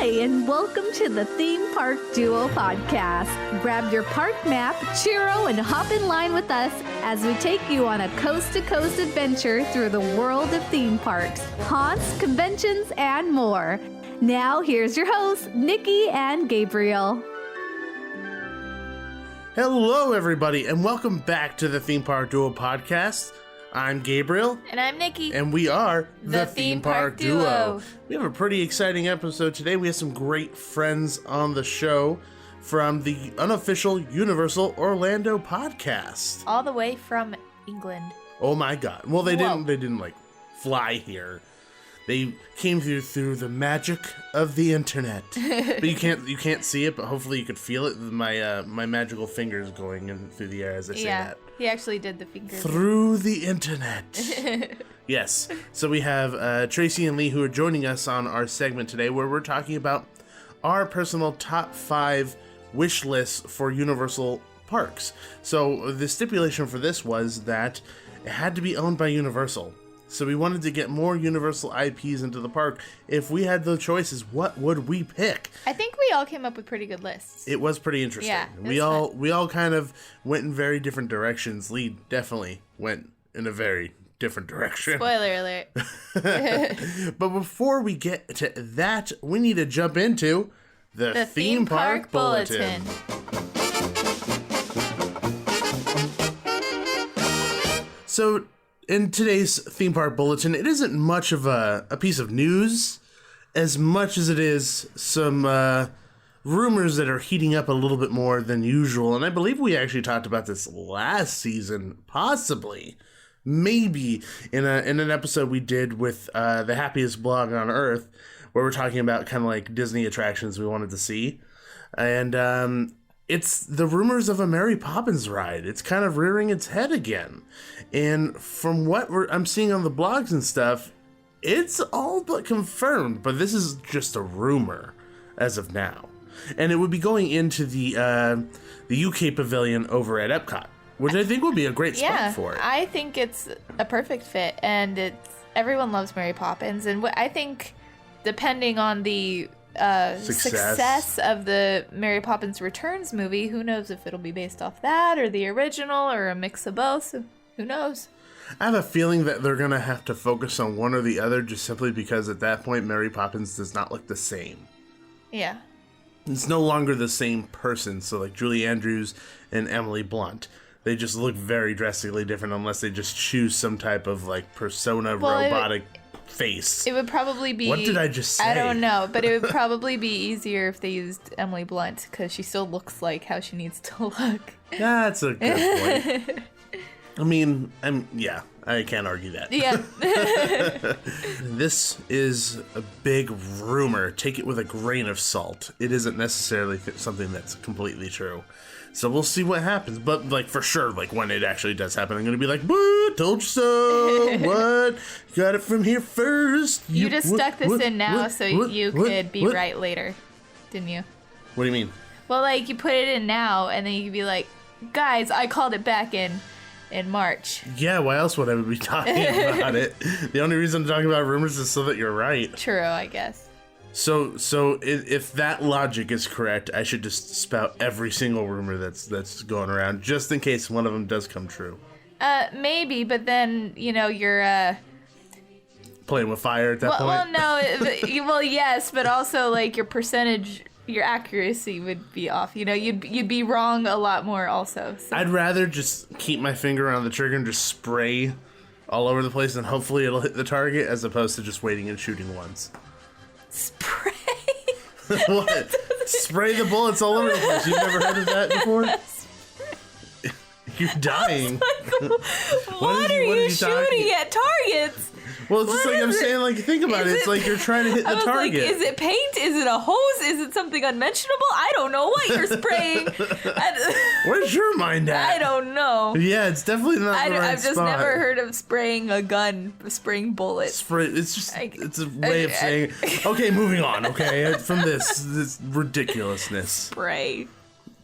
Hi, and welcome to the Theme Park Duo Podcast. Grab your park map, churro, and hop in line with us as we take you on a coast-to-coast adventure through the world of theme parks, haunts, conventions, and more. Now, here's your hosts, Nikki and Gabriel. Hello, everybody, and welcome back to the Theme Park Duo Podcast. I'm Gabriel. And I'm Nikki. And we are the Theme Park Duo. We have a pretty exciting episode today. We have some great friends on the show from the Unofficial Universal Orlando Podcast. All the way from England. Oh my God. Well, they didn't like fly here. They came through the magic of the internet. But you can't see it, but hopefully you could feel it. My magical fingers going in through the air as I say that. He actually did the fingers. Through the internet. Yes. So we have Tracey and Lee who are joining us on our segment today where we're talking about our personal top 5 wish lists for Universal parks. So the stipulation for this was that it had to be owned by Universal. So we wanted to get more Universal IPs into the park. If we had the choices, what would we pick? I think we all came up with pretty good lists. It was pretty interesting. Yeah, we all kind of went in very different directions. Lee definitely went in a very different direction. Spoiler alert. But before we get to that, we need to jump into the Theme Park Bulletin. So in today's Theme Park Bulletin, it isn't much of a piece of news as much as it is some rumors that are heating up a little bit more than usual. And I believe we actually talked about this last season, possibly, maybe, in an episode we did with the happiest blog on Earth, where we're talking about kind of like Disney attractions we wanted to see. And it's the rumors of a Mary Poppins ride. It's kind of rearing its head again. And from what I'm seeing on the blogs and stuff, it's all but confirmed, but this is just a rumor as of now. And it would be going into the UK pavilion over at EPCOT, which I think would be a great spot for it. I think it's a perfect fit, and everyone loves Mary Poppins, and I think depending on the success of the Mary Poppins Returns movie, who knows if it'll be based off that or the original or a mix of both, so who knows? I have a feeling that they're going to have to focus on one or the other just simply because at that point Mary Poppins does not look the same. Yeah. It's no longer the same person, so like Julie Andrews and Emily Blunt, they just look very drastically different unless they just choose some type of like persona robotic face. It would probably be... What did I just say? I don't know, but it would probably be easier if they used Emily Blunt because she still looks like how she needs to look. That's a good point. I mean, I can't argue that. Yeah. This is a big rumor. Take it with a grain of salt. It isn't necessarily something that's completely true. So we'll see what happens. But, like, for sure, like, when it actually does happen, I'm going to be like, "Boo, told you so. What? Got it from here first." You just stuck this in now so you could be right later, didn't you? What do you mean? Well, like, you put it in now, and then you could be like, "Guys, I called it back in March." Yeah, why else would I be talking about it? The only reason I'm talking about rumors is so that you're right. True, I guess. So if that logic is correct, I should just spout every single rumor that's going around, just in case one of them does come true. Maybe, but then, you're, playing with fire at that point? Well, no, well, yes, but also, like, your accuracy would be off. You'd be wrong a lot more also. So. I'd rather just keep my finger on the trigger and just spray all over the place and hopefully it'll hit the target as opposed to just waiting and shooting once. Spray? What? Spray the bullets all over the place. You've never heard of that before? You're dying. What are you shooting at targets? Well, it's just like I'm saying, like, think about it. It's like you're trying to hit the target. Like, is it paint? Is it a hose? Is it something unmentionable? I don't know what you're spraying. Where's your mind at? I don't know. Yeah, it's definitely not the right I've just spot. never heard of spraying a gun, spraying bullets. It's just, it's a way of saying, okay, moving on, okay, from this ridiculousness. Spray.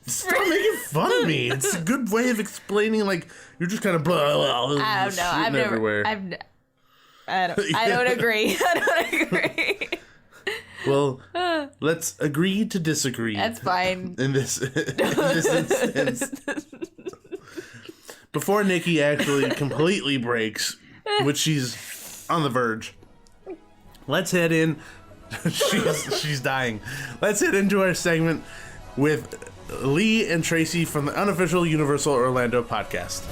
Stop making fun of me. It's a good way of explaining, like, you're just kind of blah, blah, blah, I don't know. I've never. Everywhere. I don't agree. I don't agree. Well, Let's agree to disagree. That's fine. In this instance. Before Nikki actually completely breaks, which she's on the verge, let's head in. she's dying. Let's head into our segment with Lee and Tracey from the Unofficial Universal Orlando Podcast.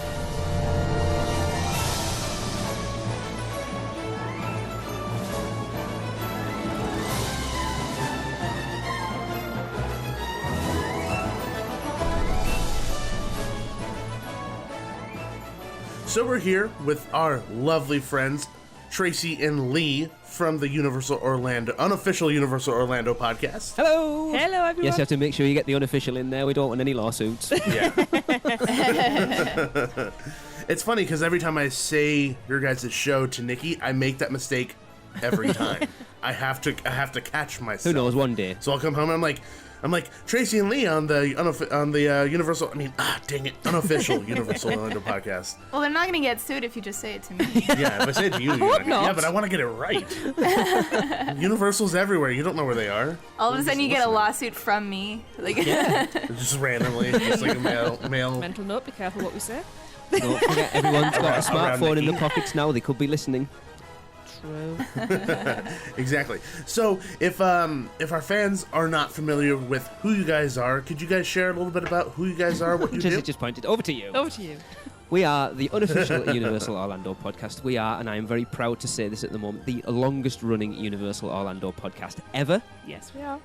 So we're here with our lovely friends, Tracey and Lee from the Unofficial Universal Orlando Podcast. Hello! Hello, everyone. Yes, you have to make sure you get the unofficial in there. We don't want any lawsuits. Yeah. It's funny because every time I say your guys' show to Nikki, I make that mistake every time. I have to catch myself. Who knows, one day. So I'll come home and I'm like Tracey and Lee on the Universal. Dang it, Unofficial Universal Orlando Podcast. Well, they're not going to get sued if you just say it to me. Yeah, if I say it to you, yeah, but I want to get it right. Universal's everywhere. You don't know where they are. All of a sudden, you get a lawsuit from me. Just randomly, just like a mail. Mental note, be careful what we say. Don't forget, everyone's got a smartphone in Nikki. their pockets now. They could be listening. True. Exactly. So if our fans are not familiar with who you guys are, could you guys share a little bit about who you guys are, what you do? Just pointed over to you. Over to you. We are the Unofficial Universal Orlando Podcast. We are, and I am very proud to say this at the moment, the longest running Universal Orlando podcast ever. Yes, we are.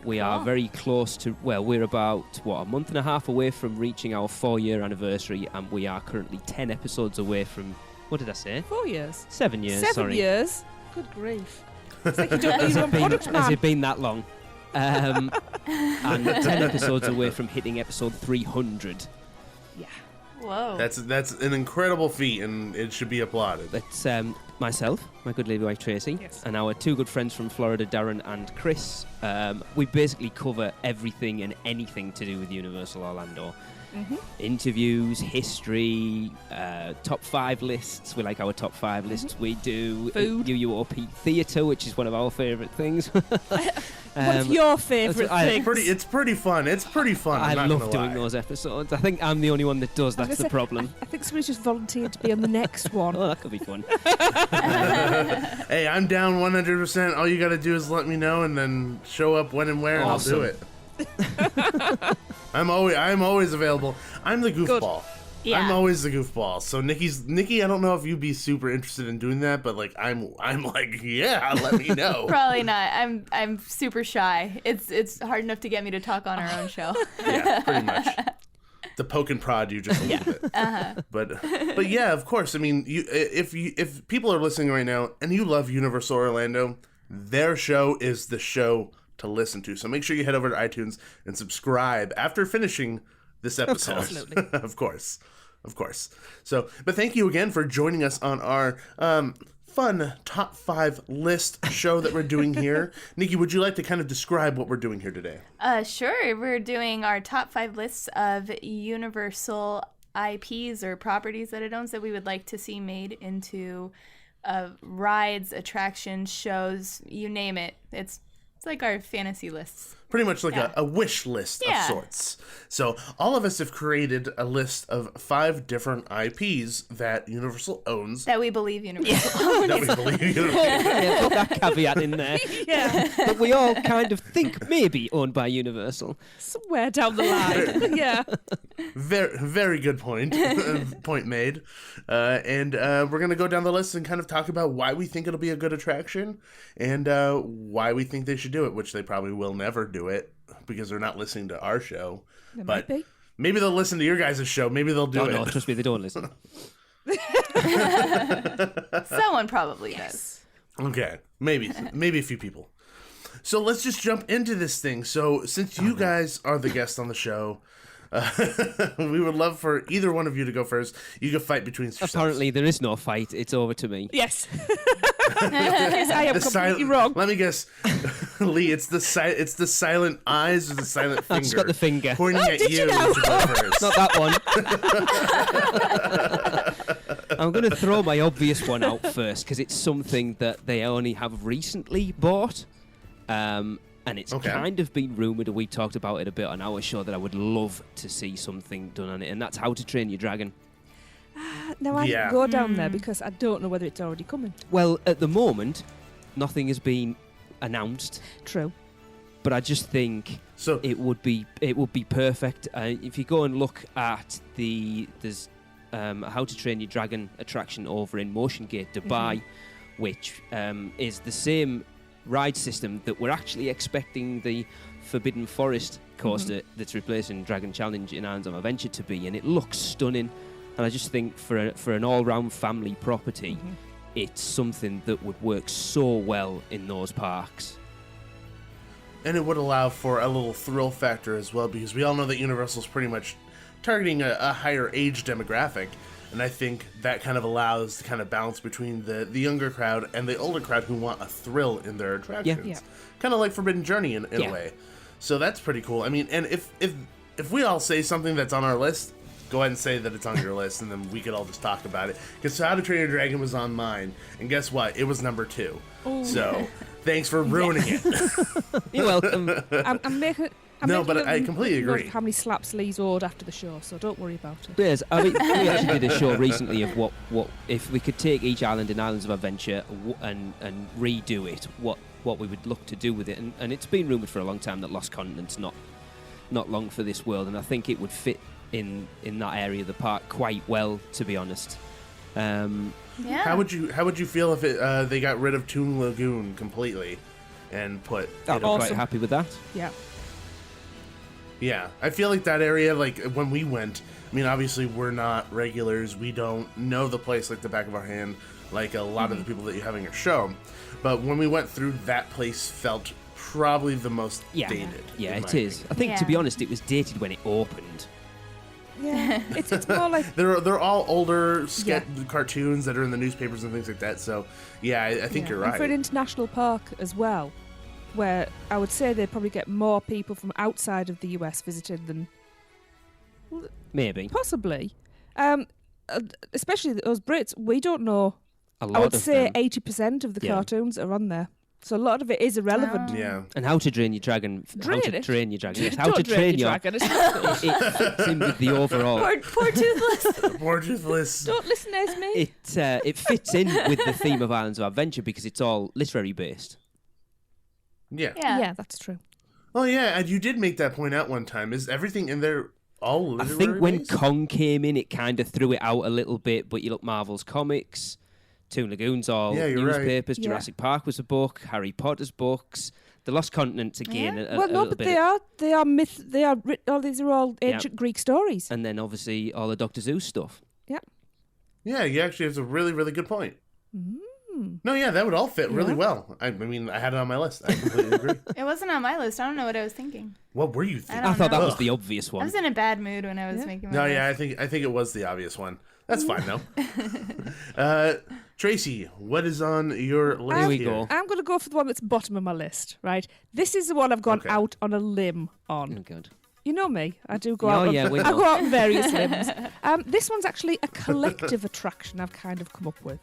We are very close to, we're about, a month and a half away from reaching our 4-year anniversary, and we are currently 10 episodes away from, what did I say? 4 years. 7 years, 7 sorry. years? Good grief. It's like you don't know your own product, Has man. it been that long? And 10 episodes away from hitting episode 300. Yeah. Whoa. That's an incredible feat, and it should be applauded. That's myself, my good lady wife Tracey, Yes. and our 2 good friends from Florida, Darren and Chris. We basically cover everything and anything to do with Universal Orlando. Mm-hmm. Interviews, history, top 5 lists. We like our top 5 lists. We do Food. UUOP theatre, which is one of our favourite things. What's your favourite thing? It's pretty fun. It's pretty fun. I I'm not love gonna doing lie. those episodes. I think I'm the only one that does. I was That's gonna the say, problem. I think somebody's just volunteered to be on the next one. Oh, that could be fun. Hey, I'm down 100%. All you got to do is let me know, and then show up when and where, and I'll do it. I'm always available. I'm the goofball. Yeah. I'm always the goofball. So Nikki, I don't know if you'd be super interested in doing that, but like I'm like, yeah, let me know. Probably not. I'm super shy. It's hard enough to get me to talk on our own show. Yeah, pretty much. To poke and prod you just a little bit. But yeah, of course. I mean, if people are listening right now and you love Universal Orlando, their show is the show to listen to. So make sure you head over to iTunes and subscribe after finishing this episode. Absolutely. Of course. So, but thank you again for joining us on our fun top 5 list show that we're doing here. Nikki, would you like to kind of describe what we're doing here today? Sure. We're doing our top 5 lists of Universal IPs or properties that it owns that we would like to see made into rides, attractions, shows, you name it. It's like our fantasy lists. Pretty much like a wish list of sorts. So all of us have created a list of 5 different IPs that Universal owns. That we believe Universal owns. That we believe Universal. Yeah, put that caveat in there. Yeah. But we all kind of think maybe owned by Universal. Somewhere down the line. Yeah. Very, very good point. Point made. And we're going to go down the list and kind of talk about why we think it'll be a good attraction and why we think they should do it, which they probably will never do it because they're not listening to our show. There But might be. maybe they'll listen to your guys' show. Maybe they'll do Oh, it. no, trust me, they don't listen. Someone probably does. Okay, maybe a few people. So let's just jump into this thing. So since you guys are the guest on the show, we would love for either one of you to go first. You can fight between yourselves. Apparently, there is no fight. It's over to me. Yes. Yes, I am completely wrong. Let me guess, Lee. It's the silent eyes or the silent finger. It's got the finger. pointing at did you know? to go first. Not that one. I'm going to throw my obvious one out first because it's something that they only have recently bought. And it's kind of been rumoured, and we talked about it a bit on our show, that I would love to see something done on it, and that's How to Train Your Dragon. Now, I can go down there because I don't know whether it's already coming. Well, at the moment, nothing has been announced. True. But I just think it would be perfect. If you go and look at there's How to Train Your Dragon attraction over in Motion Gate, Dubai, which is the same ride system that we're actually expecting the Forbidden Forest coaster that's replacing Dragon Challenge in Islands of Adventure to be, and it looks stunning. And I just think for an all-round family property, it's something that would work so well in those parks. And it would allow for a little thrill factor as well, because we all know that Universal's pretty much targeting a higher age demographic. And I think that kind of allows the kind of balance between the younger crowd and the older crowd who want a thrill in their attractions. Yeah. Kind of like Forbidden Journey in a way. So that's pretty cool. I mean, and if we all say something that's on our list, go ahead and say that it's on your list, and then we could all just talk about it. Because How to Train Your Dragon was on mine, and guess what? It was number 2. Ooh. So thanks for ruining it. You're welcome. I completely agree. How many slaps Lee's owed after the show, so don't worry about it. Yes, I mean, we actually did a show recently of what if we could take each island in Islands of Adventure and redo it, what we would look to do with it. And it's been rumoured for a long time that Lost Continent's not long for this world, and I think it would fit in that area of the park quite well, to be honest. How would you feel if they got rid of Toon Lagoon completely and put? I'm quite happy with that. Yeah. Yeah, I feel like that area, like when we went, I mean, obviously we're not regulars. We don't know the place like the back of our hand, like a lot of the people that you have in your show. But when we went through, that place felt probably the most dated. Yeah, it is. I think, to be honest, it was dated when it opened. Yeah, it's more like they're all older cartoons that are in the newspapers and things like that. So yeah, I think you're right. And for an international park as well, where I would say they probably get more people from outside of the US visiting than maybe possibly, especially those Brits. We don't know. I would say 80% of the cartoons are on there. So a lot of it is irrelevant. Yeah. And How to Train Your Dragon. Train your dragon. Yes, how to train your dragon. It fits in with the overall. Poor Toothless. Poor Toothless. Don't listen, Esme. It fits in with the theme of Islands of Adventure because it's all literary based. Yeah, that's true. Oh yeah, and you did make that point out one time. Is everything in there all literary I think when based? Kong came in, it kind of threw it out a little bit. But you look, Marvel's comics. Toon Lagoon's all newspapers. Right. Jurassic Park was a book. Harry Potter's books. The Lost Continent again. But they are myth. They are. These are all ancient Greek stories. And then obviously all the Doctor Zeus stuff. Yeah. Yeah, you actually have a really, really good point. No, yeah, that would all fit really well. I mean, I had it on my list. I completely agree. It wasn't on my list. I don't know what I was thinking. What were you thinking? I thought that was the obvious one. I was in a bad mood when I was making my list. Yeah, I think it was the obvious one. That's fine though. Tracey, what is on your list? Here we go. I'm going to go for the one that's bottom of my list. Right, this is the one I've gone out on a limb on. Oh, good. You know me. I do go out. I go out on various limbs. This one's actually a collective attraction I've kind of come up with.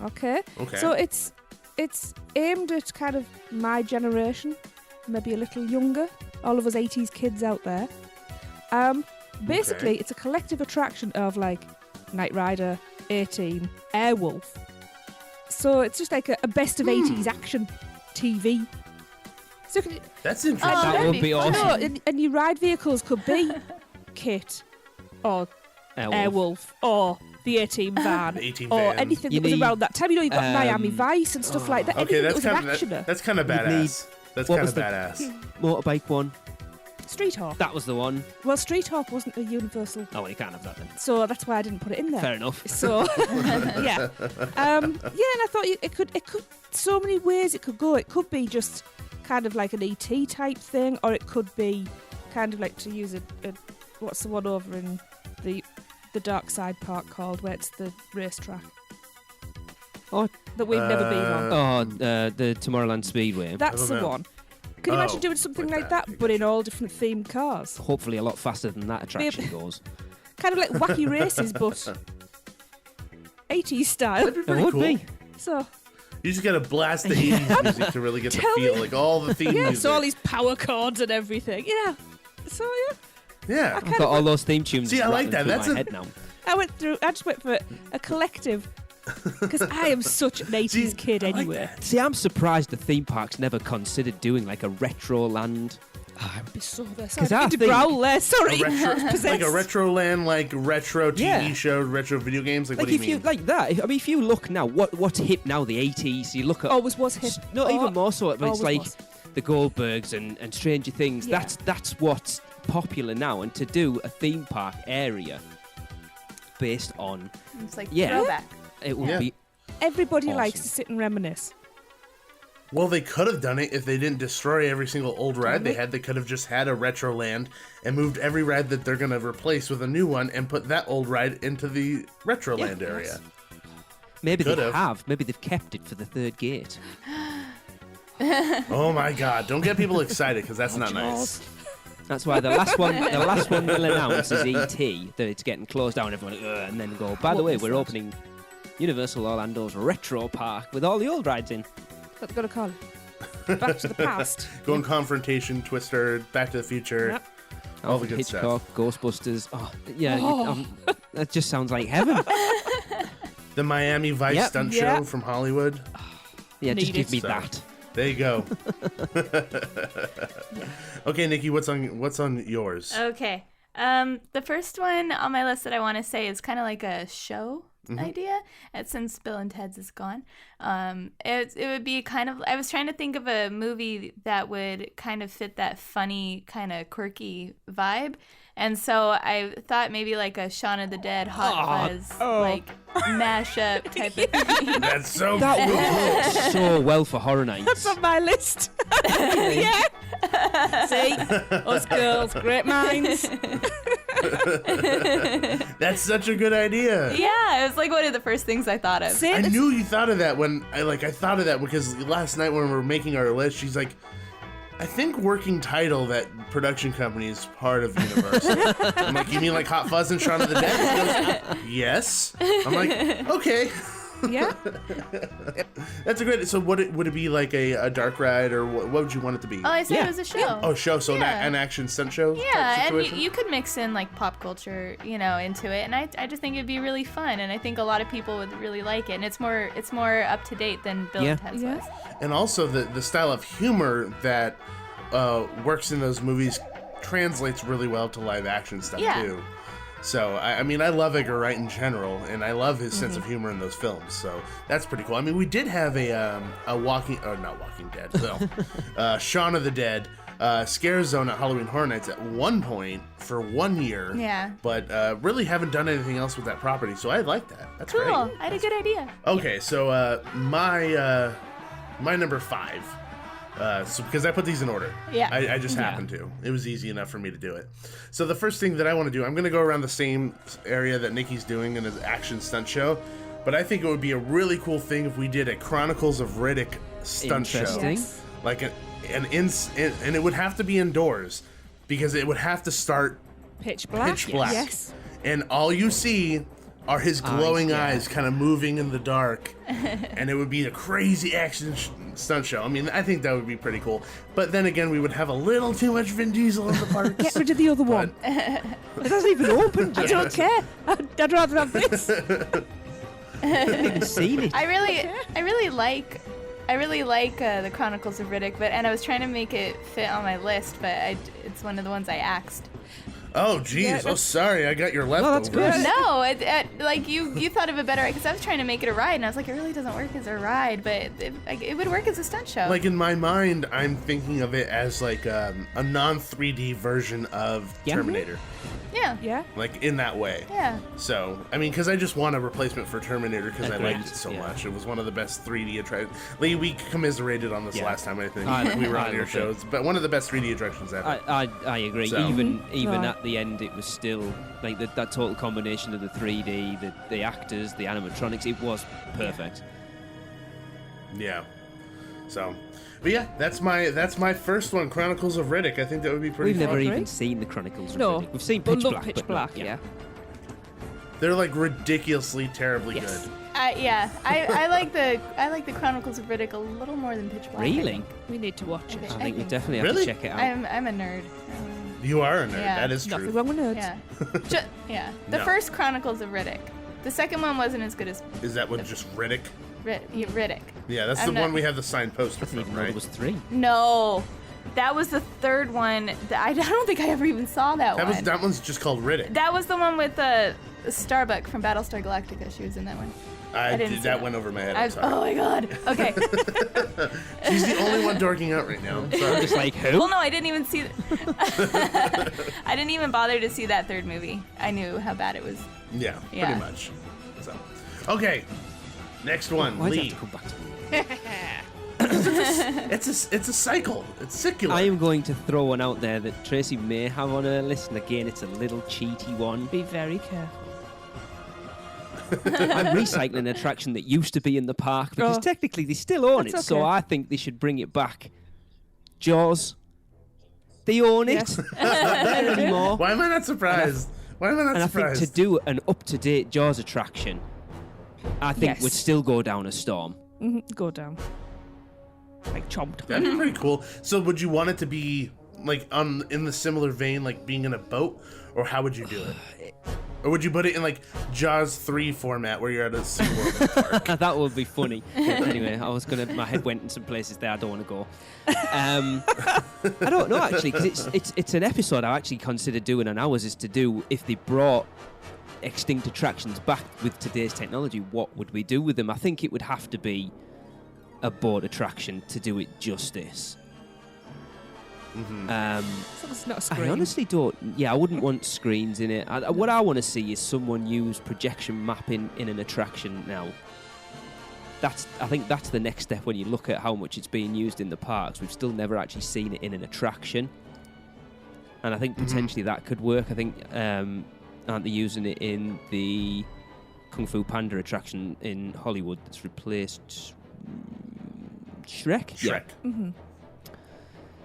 Okay. So it's aimed at kind of my generation, maybe a little younger. All of us 80s kids out there. Basically, it's a collective attraction of like Knight Rider, A-Team, Airwolf. So it's just like a best of 80s action TV. So that's interesting. That would be awesome. And your ride vehicles could be Kit or Airwolf or the A-Team van or anything that was around that time. You know, you've got Miami Vice and stuff like that. Okay, anything that was an actioner. That's kind of badass. That's kind of badass. Motorbike one. Street Hawk. That was the one. Well, Street Hawk wasn't a Universal. Oh, well, you can't have that then. So that's why I didn't put it in there. Fair enough. So, yeah. And I thought it could, so many ways it could go. It could be just kind of like an ET type thing, or it could be kind of like, to use a what's the one over in the Dark Side Park called, where it's the racetrack. Oh, that we've never been on. The Tomorrowland Speedway. That's the one. Can you imagine doing something like that, but in all different themed cars? Hopefully a lot faster than that attraction goes. Kind of like wacky races, but 80s style. That'd be pretty cool. So, You just gotta blast the 80s music to really get the feel, like all the theme music. So all these power chords and everything. Yeah. So yeah. I've got all those theme tunes. See, I like that. That's my head now. I just went for a collective. Because I am such an 80s kid anyway. See, I'm surprised the theme parks never considered doing like a retro land. I would be so there. Because I think growl there. Sorry. Like a retro land, like retro TV show, retro video games. Like what do you mean? Like that. I mean, if you look now, what's hip now? The 80s. You look at always was hip. No, even more so. But it's like was. the Goldbergs and Stranger Things. Yeah. That's what's popular now. And to do a theme park area based on it's like throwback. It would be. Everybody awesome. likes to sit and reminisce. Well, they could have done it if they didn't destroy every single old ride they had. They could have just had a retro land and moved every ride that they're going to replace with a new one and put that old ride into the retro land area. Maybe they have. Maybe they've kept it for the third gate. Oh my God! Don't get people excited because that's not nice. That's why the last one they'll announce is E.T. that it's getting closed down. Everyone, and then go. By the way, we're opening Universal Orlando's retro park with all the old rides in. What they got to call it? Back to the past. Going Confrontation, Twister, Back to the Future, all the good Hitchcock, stuff. Ghostbusters. Oh, yeah, that just sounds like heaven. The Miami Vice stunt show from Hollywood. Yeah, just give me that. There you go. Okay, Nikki, what's on yours? Okay. The first one on my list that I want to say is kind of like a show idea. Since Bill and Ted's is gone, it would be kind of. I was trying to think of a movie that would kind of fit that funny, kind of quirky vibe, and so I thought maybe like a Shaun of the Dead, Hot Fuzz, like mashup type of thing. That's so That cool. would work so well for horror nights. That's on my list. Yeah. See? Us girls, great minds. That's such a good idea. Yeah, it was like one of the first things I thought of. I knew you thought of that when I thought of that because last night when we were making our list, she's like, I think working title that production company is part of Universal. I'm like, you mean like Hot Fuzz and Shaun of the Dead? She goes, yes. I'm like, okay. Yeah. That's a great. So would it be like a dark ride or what would you want it to be? Oh, I said it was a show. Oh, show. So an action stunt show. Yeah, and you could mix in like pop culture, into it, and I just think it'd be really fun, and I think a lot of people would really like it, and it's more up to date than Bill and Ted's was. And also the style of humor that works in those movies translates really well to live action stuff too. So, I mean, I love Edgar Wright in general, and I love his sense of humor in those films. So, that's pretty cool. I mean, we did have not Walking Dead, no, Shaun of the Dead scare zone at Halloween Horror Nights at one point for 1 year. Yeah. But really haven't done anything else with that property, so I like that. That's cool. great. I had a good idea. Okay, so my number 5. So because I put these in order. Yeah. I just happened to. It was easy enough for me to do it. So the first thing that I want to do, I'm going to go around the same area that Nikki's doing in his action stunt show. But I think it would be a really cool thing if we did a Chronicles of Riddick stunt show. Yes. Like and it would have to be indoors because it would have to start Pitch black. Yes. And all you see are his glowing eyes kind of moving in the dark. And it would be a crazy action stunt show. I mean, I think that would be pretty cool. But then again, we would have a little too much Vin Diesel in the parks. Get rid of the other one. It hasn't even opened. I don't care. I'd rather have this. I haven't seen it. I really like the Chronicles of Riddick, and I was trying to make it fit on my list, but it's one of the ones I axed. Oh, jeez. Oh, sorry. I got your leftovers. that's good. No, like you thought of it better because I was trying to make it a ride, and I was like, it really doesn't work as a ride, but it would work as a stunt show. Like in my mind, I'm thinking of it as like a non-3D version of Terminator. Yeah. Yeah. Like in that way. Yeah. So, I mean, because I just want a replacement for Terminator because I liked it so Yeah. much. It was one of the best 3D attractions. Lee, we commiserated on this last time, I think. We were I on your loved shows. But one of the best 3D attractions ever. I agree. So- Even at the end, it was still like that total combination of the 3D, the actors, the animatronics. It was perfect. Yeah. So, but yeah, that's my first one, Chronicles of Riddick. I think that would be pretty We've fun. never Right? even seen the Chronicles of No. Riddick. We've seen But Pitch love Black. Pitch but Black, no, yeah. They're like ridiculously terribly Yes. good. I like the Chronicles of Riddick a little more than Pitch Black. Really? We need to watch it. I think we definitely have to check it out. I'm a nerd. You are a nerd. Yeah. That is true. Nothing wrong with nerds. Yeah. The first Chronicles of Riddick. The second one wasn't as good as. Is that one just Riddick? Riddick. Yeah, that's the one we have the signed poster from, right? It was 3. No, that was the third one. I don't think I ever even saw that one. That one's just called Riddick. That was the one with Starbuck from Battlestar Galactica. She was in that one. That went over my head. I'm sorry. Oh my god. Okay. She's the only one dorking out right now. So I'm just like, who? Well, no, I didn't even see. I didn't even bother to see that third movie. I knew how bad it was. Yeah, pretty much. So, okay, next one. Why do Lee. you have to come back to me? It's a cycle. It's circular. I am going to throw one out there that Tracy may have on her list, and again, it's a little cheaty one. Be very careful. I'm recycling an attraction that used to be in the park because technically they still own it, so I think they should bring it back. Jaws. They own it. It's not there anymore. Why am I not surprised? I think to do an up-to-date Jaws attraction, I think would still go down a storm. Go down. Like chomped. That'd be pretty cool. So would you want it to be like in the similar vein, like being in a boat, or how would you do it? Or would you put it in like Jaws 3 format where you're at a SeaWorld park? That would be funny. Anyway, my head went in some places there I don't want to go. I don't know actually, because it's an episode I actually considered doing on ours, is to do if they brought extinct attractions back with today's technology, what would we do with them? I think it would have to be a boat attraction to do it justice. It's not a screen. I honestly don't. Yeah, I wouldn't want screens in it. What I want to see is someone use projection mapping in an attraction now. I think that's the next step when you look at how much it's being used in the parks. We've still never actually seen it in an attraction, and I think potentially that could work. I think aren't they using it in the Kung Fu Panda attraction in Hollywood that's replaced Shrek? Yeah.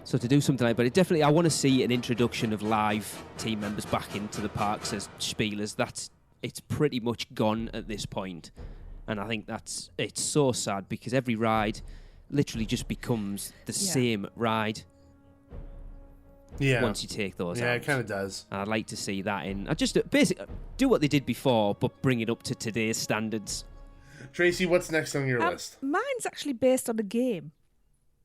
So to do something like that, but definitely I want to see an introduction of live team members back into the parks as spielers. It's pretty much gone at this point, and I think it's so sad because every ride literally just becomes the same ride. Yeah. Once you take those out. Yeah, it kind of does. And I'd like to see that in. I just basically do what they did before, but bring it up to today's standards. Tracy, what's next on your list? Mine's actually based on a game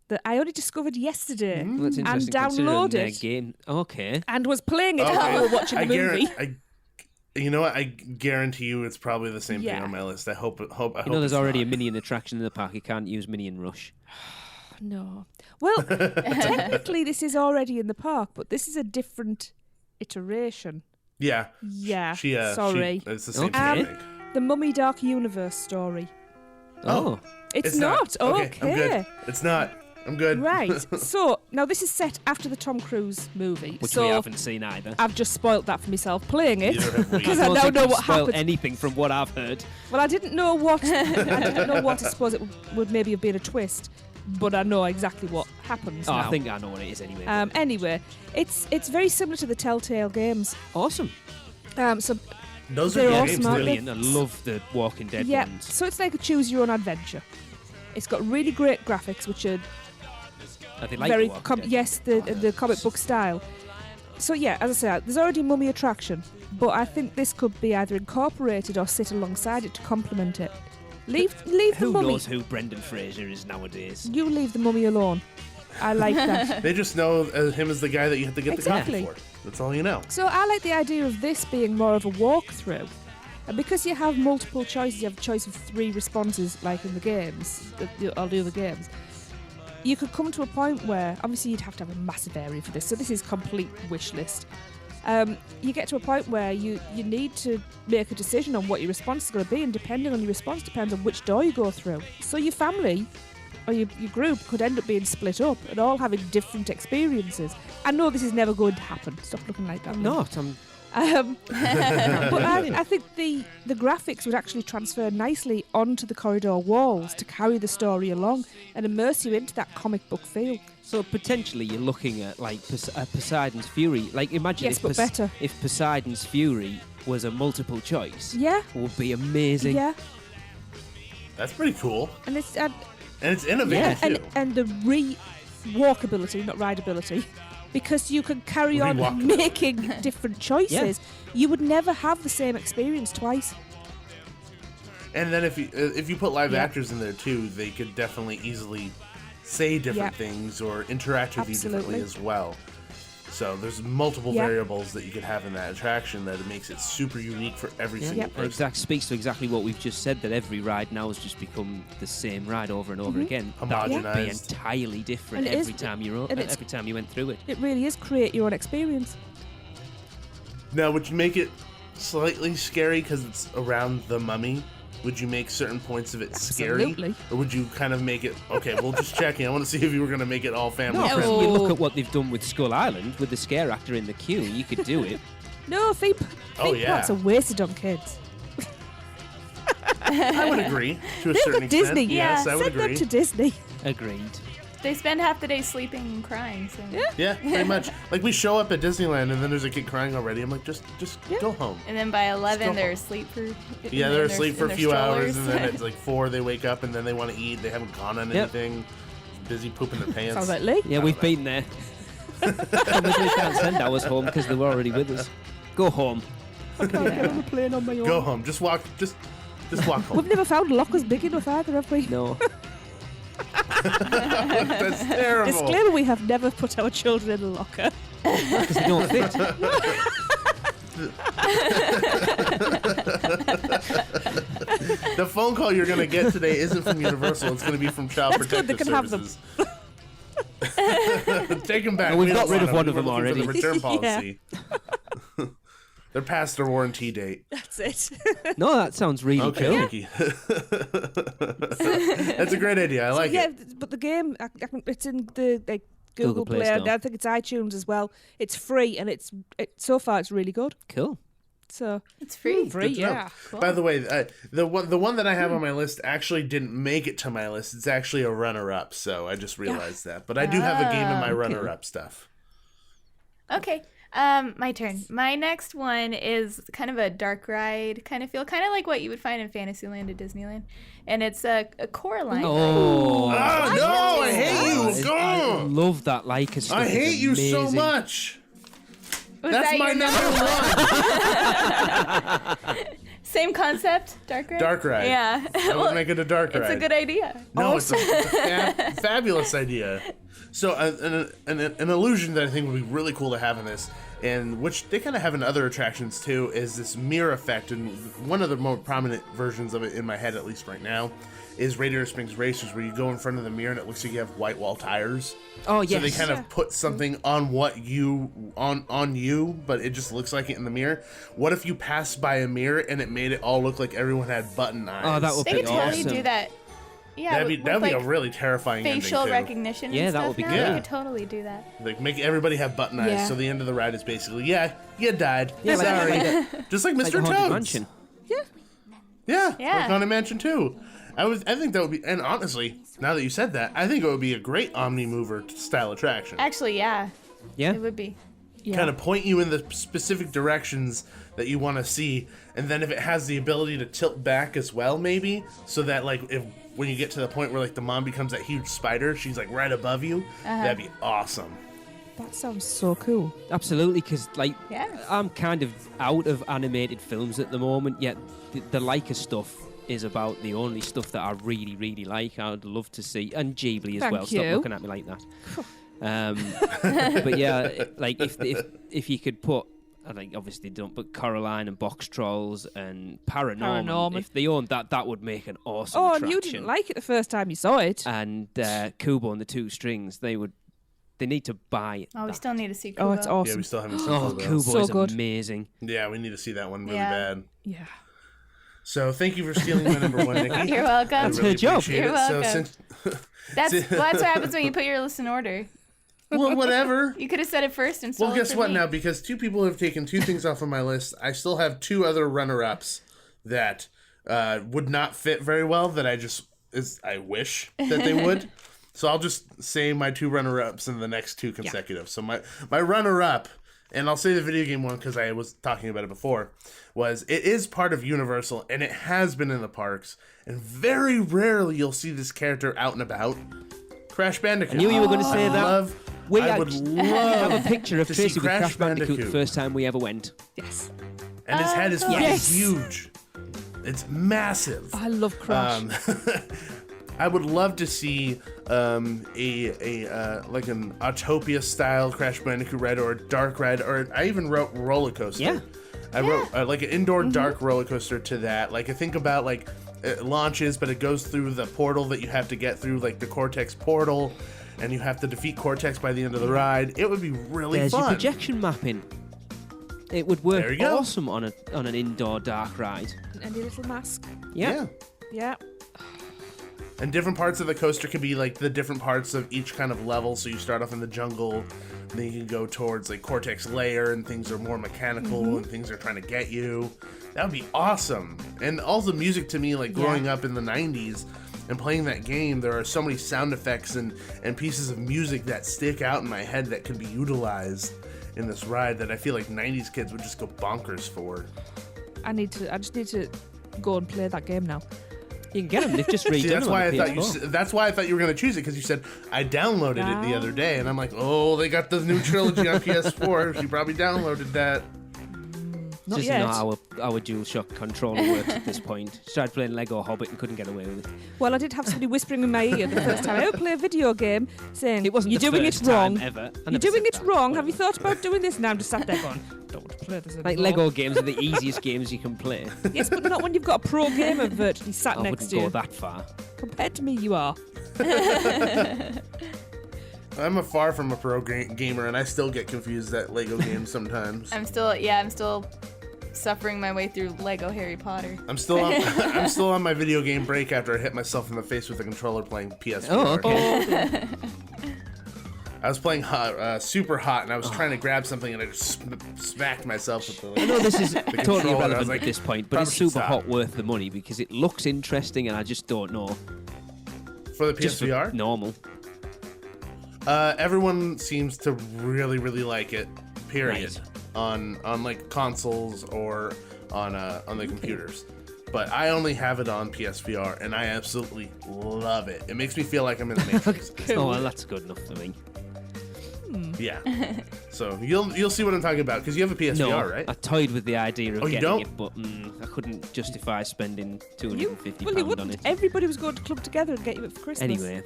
that I only discovered yesterday Well, that's and interesting downloaded considering their game. Okay. and was playing it while we were watching the movie. You know what? I guarantee you it's probably the same thing on my list. I hope There's already a Minion attraction in the park. You can't use Minion Rush. No. Well, technically this is already in the park, but this is a different iteration. Yeah. Yeah. Sorry. It's the same thing, I think. The Mummy Dark Universe story. Oh. It's not. Okay. I'm good. It's not. I'm good. Right. So, now this is set after the Tom Cruise movie. Which we haven't seen either. I've just spoilt that for myself playing it. Because I I now know what happened. happened. Anything from what I've heard. Well, I didn't know what I suppose it would maybe have been a twist, but I know exactly what happens now. I think I know what it is anyway. Anyway, it's very similar to the Telltale games. Awesome. So those they're are all games. smart. Brilliant. I love the Walking Dead ones. So it's like a choose your own adventure. It's got really great graphics, which are they like very the comic book style. So yeah, as I said, there's already Mummy attraction, but I think this could be either incorporated or sit alongside it to complement it. Leave the Who Mummy. knows who Brendan Fraser is nowadays? You leave the Mummy alone. I like that. They just know him as the guy that you have to get the coffee for. That's all you know. So I like the idea of this being more of a walkthrough. And because you have multiple choices, you have a choice of 3 responses, like in the games, all the other games, you could come to a point where, obviously you'd have to have a massive area for this, so this is complete wish list. You get to a point where you need to make a decision on what your response is going to be, and depending on your response depends on which door you go through. So your family or your group could end up being split up and all having different experiences. I know this is never going to happen. Stop looking like that. But I think the graphics would actually transfer nicely onto the corridor walls to carry the story along and immerse you into that comic book feel. So potentially you're looking at like Poseidon's Fury. Like imagine if Poseidon's Fury was a multiple choice. Yeah. It would be amazing. Yeah. That's pretty cool. And it's innovative too. And the walkability, not rideability, because you can carry on making different choices. You would never have the same experience twice. And then if you put live actors in there too, they could definitely easily say different things or interact with you differently as well. So there's multiple variables that you could have in that attraction that it makes it super unique for every single person. Speaks to exactly what we've just said, that every ride now has just become the same ride over and over again. That would be entirely different every time you went through it. It really is create your own experience. Now, would you make it slightly scary because it's around the mummy? Would you make certain points of it scary? Or would you kind of make it, okay, well, just checking. I want to see if you were going to make it all family friendly. No, we look at what they've done with Skull Island, with the scare actor in the queue. You could do it. No, theme parks are wasted on kids. I would agree to a certain extent. Disney. Yes, I would agree. Send them to Disney. Agreed. They spend half the day sleeping and crying. So. Yeah, pretty much. Like, we show up at Disneyland and then there's a kid crying already. I'm like, just go home. And then by 11, they're asleep for... Yeah, they're asleep for a few hours, and then it's like 4, they wake up, and then they want to eat. They haven't gone on anything. Busy pooping their pants. Sounds like Lee. Yeah, we've been there. We can't send ours home because they were already with us. Go home. I can't get on the plane on my own. Go home. Just walk home. We've never found lockers big enough either, have we? No. That's terrible. Disclaimer, we have never put our children in a locker. Because they don't fit. The phone call you're going to get today isn't from Universal. It's going to be from Child Protective Services. Take them back. Well, we've got rid of one of them already. For the return policy. They're past their warranty date. That's it. No, that sounds really cool. Nikki. That's a great idea. I like it. Yeah, but the game, it's in the Google Play, and I think it's iTunes as well. It's free, and so far it's really good. Cool. So it's free. Yeah. Cool. By the way, the one that I have on my list actually didn't make it to my list. It's actually a runner-up, so I just realized that. But I do have a game in my runner-up stuff. Okay. My turn. My next one is kind of a dark ride kind of feel, kind of like what you would find in Fantasyland at Disneyland, and it's a Coraline. Oh no! I hate you. I love that Leica stuff. I hate you so much. That's my number one. Same concept, dark ride. Dark ride. Yeah, I would make it a dark ride. It's a good idea. No, it's a fabulous idea. So an illusion that I think would be really cool to have in this, and which they kind of have in other attractions too, is this mirror effect. And one of the more prominent versions of it in my head, at least right now, is Radiator Springs Racers, where you go in front of the mirror and it looks like you have white wall tires. Oh yes. So they kind of put something on on you, but it just looks like it in the mirror. What if you passed by a mirror and it made it all look like everyone had button eyes? Oh, that would be awesome. They could totally do that. Yeah, that'd be a really terrifying facial ending too. recognition. Yeah, and that stuff would be now. good. They could totally do that. Like make everybody have button eyes. So the end of the ride is basically, you died. Yeah, sorry. Just like Mr. Haunted Toad's. Mansion. Yeah. Like Haunted Mansion 2. I think that would be, and honestly, now that you said that, I think it would be a great Omni-Mover style attraction. Actually, yeah. Yeah. It would be. Yeah. Kind of point you in the specific directions that you want to see, and then if it has the ability to tilt back as well, maybe, so that like when you get to the point where like the mom becomes that huge spider, she's like right above you, that'd be awesome. That sounds so cool. Absolutely, because I'm kind of out of animated films at the moment, yet the Leica stuff is about the only stuff that I really, really like. I'd love to see, and Ghibli as well. Stop looking at me like that. But yeah, like if you could put, I think obviously they don't, but Coraline and Box Trolls and Paranorman. If they owned that, that would make an awesome attraction. And you didn't like it the first time you saw it. And Kubo and the Two Strings, they need to buy it. Oh, we still need to see Kubo. Oh, it's awesome. Yeah, we still haven't seen Kubo. Kubo. So is good. Amazing. Yeah, we need to see that one really bad. Yeah. So thank you for stealing my number one, Nikki. You're welcome. That's her job. You're welcome. So that's what happens when you put your list in order. well, whatever. You could have said it first and stole Well, it guess from what me. now? Because two people have taken two things off of my list, I still have two other runner-ups that would not fit very well that I wish that they would. So I'll just say my two runner-ups in the next two consecutive. So my runner-up and I'll say the video game one because I was talking about it before, it is part of Universal, and it has been in the parks, and very rarely you'll see this character out and about. Crash Bandicoot. I knew you were going to say that. I would love have a picture of Tracey with Crash Bandicoot the first time we ever went. Yes. And his head is fucking huge. It's massive. I love Crash. I would love to see an Autopia style Crash Bandicoot ride, or a dark ride, or I even wrote roller coaster. Yeah. I wrote like an indoor dark roller coaster to that. Like I think about like it launches, but it goes through the portal that you have to get through, like the Cortex portal, and you have to defeat Cortex by the end of the ride. It would be really There's fun. Your projection mapping. It would work There you go. awesome on an indoor dark ride. And your little mask. Yeah. Yeah. And different parts of the coaster can be like the different parts of each kind of level. So you start off in the jungle, and then you can go towards like Cortex Lair, and things are more mechanical, and things are trying to get you. That would be awesome. And all the music to me, like growing up in the 90s and playing that game, there are so many sound effects and pieces of music that stick out in my head that could be utilized in this ride that I feel like 90s kids would just go bonkers for. I just need to go and play that game now. You can get them. They've just redone See, that's them why on the I thought PS4. that's why I thought you were going to choose it, because you said I downloaded it the other day, and I'm like, oh, they got the new trilogy on PS4. You probably downloaded that. Not Just yet. not how our DualShock controller works at this point. Started playing Lego Hobbit and couldn't get away with it. Well, I did have somebody whispering in my ear the first time I ever play a video game, saying, It wasn't "You're the doing first it wrong. time ever. I You're never doing said it that. wrong. Have you thought about doing this?" And I'm just sat there going, "Don't want to play this anymore." Like Lego games are the easiest games you can play. Yes, but not when you've got a pro gamer virtually sat I next wouldn't to you. go that far. Compared to me, you are. I'm a far from a pro gamer, and I still get confused at Lego games sometimes. I'm still suffering my way through Lego Harry Potter. I'm still on my video game break after I hit myself in the face with a controller playing PSVR. Oh, okay. I was playing super hot, and I was trying to grab something, and I just smacked myself with the. I know this is totally controller. I was irrelevant like, at this point, but probably it's super stop. hot worth the money because it looks interesting and I just don't know. For the Just for PSVR? normal. Everyone seems to really, really like it. Period. Right. On like consoles or on the computers. But I only have it on PSVR, and I absolutely love it. It makes me feel like I'm in the Matrix. Oh, well, that's good enough for me. Yeah. So you'll see what I'm talking about, because you have a PSVR, No, right? I toyed with the idea of Oh, you getting don't? it, but I couldn't justify spending £250 You on wouldn't. it. Everybody was going to club together and get you it for Christmas. Anyway,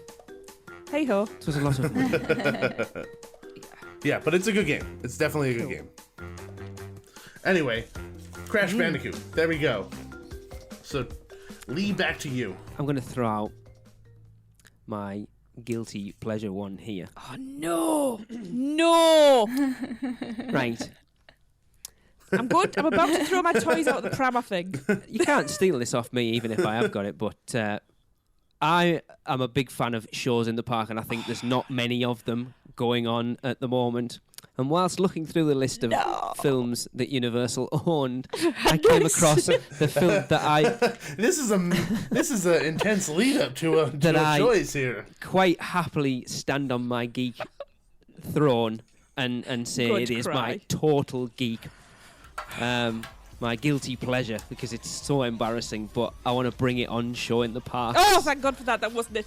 Hey ho. it was a lot of money. Yeah, but it's a good game. It's definitely a good game. Anyway, Crash Bandicoot. There we go. So, Lee, back to you. I'm going to throw out my guilty pleasure one here. Oh no, no! Right. I'm about to throw my toys out of the pram, I think. You can't steal this off me, even if I have got it, but I am a big fan of shows in the park, and I think there's not many of them going on at the moment. And whilst looking through the list of films that Universal owned, I came across the film that I This is an intense lead up to a choice here. quite happily stand on my geek throne and say Going it to is cry. my total geek, my guilty pleasure, because it's so embarrassing. But I want to bring it on show in the park. Oh, thank God for that. That wasn't it.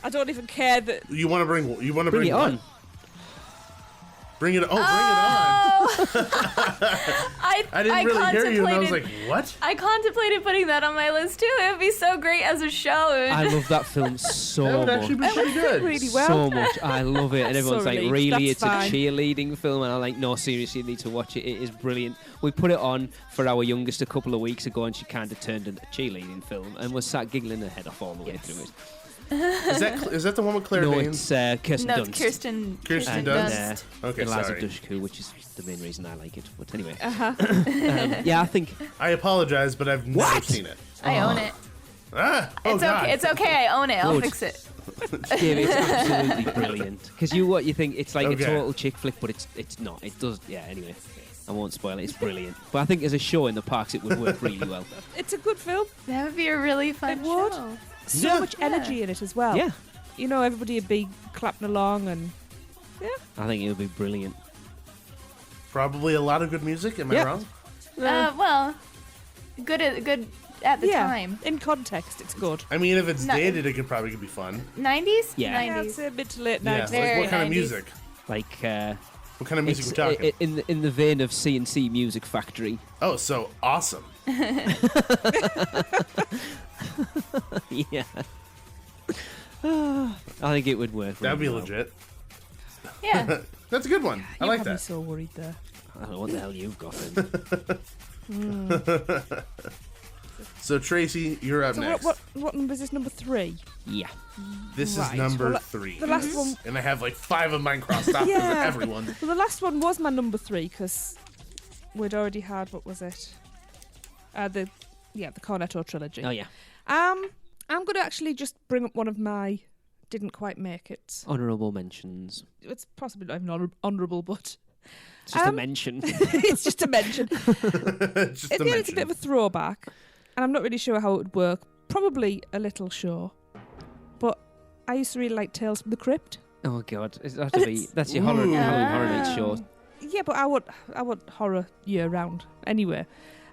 I don't even care that. You want to bring bring it what? on. Bring it on. Bring it on. I didn't really hear you, and I was like, what? I contemplated putting that on my list too. It would be so great as a show. I love that film so That would much. actually be pretty good. Really well. So much. I love it. And everyone's like, relieved. really? That's It's fine. a cheerleading film? And I'm like, no, seriously, you need to watch it. It is brilliant. We put it on for our youngest a couple of weeks ago, and she kind of turned into a cheerleading film and was sat giggling her head off all the way through it. Is that the one with Claire No, Danes? it's Kirsten No, Dunst. Kirsten Kirsten And Dunst? uh, Okay, Eliza sorry. Dushku, which is the main reason I like it. But anyway. Uh-huh. Yeah, I think... I apologize, but I've never seen it. I own it. Ah, oh It's God. okay. It's okay. I own it. I'll Good. fix it. Dave, it's absolutely brilliant. Because you think it's like Okay. a total chick flick, but it's not. It does... Yeah, anyway. I won't spoil it. It's brilliant. But I think as a show in the parks, it would work really well. It's a good film. That would be a really fun It would. show. So Yeah. much energy in it as well. Yeah. You know, everybody would be clapping along and... I think it would be brilliant. Probably a lot of good music. Am I wrong? Well, good at the time. In context, it's good. I mean, if it's dated, it could probably be fun. 90s? Yeah. 90s. I'd say mid to late Yeah. 90s. Like, what kind of 90s. music? Like, What kind of music we're talking? in the vein of C&C Music Factory. Oh, so awesome. Yeah. I think it would work. That'd be really well. legit. Yeah. That's a good one. I like You had me that. so worried there. I don't know what the hell you've got then. So Tracy, you're up So next. what number is this? Number 3? Yeah. This Right, is number well, 3. The last one. And I have like 5 of mine crossed off because Yeah. everyone. Well, the last one was my number 3 because we'd already had, what was it? The Cornetto trilogy. Oh, yeah. I'm going to actually just bring up one of my didn't quite make it. Honourable mentions. It's possibly not even honourable, but It's just a mention. it's just a mention. Just a It's a mention. bit of a throwback, and I'm not really sure how it would work. Probably a little show, but I used to really like Tales from the Crypt. Oh, God. That's your Halloween Horror Nights show. Yeah, but I want horror year round anyway.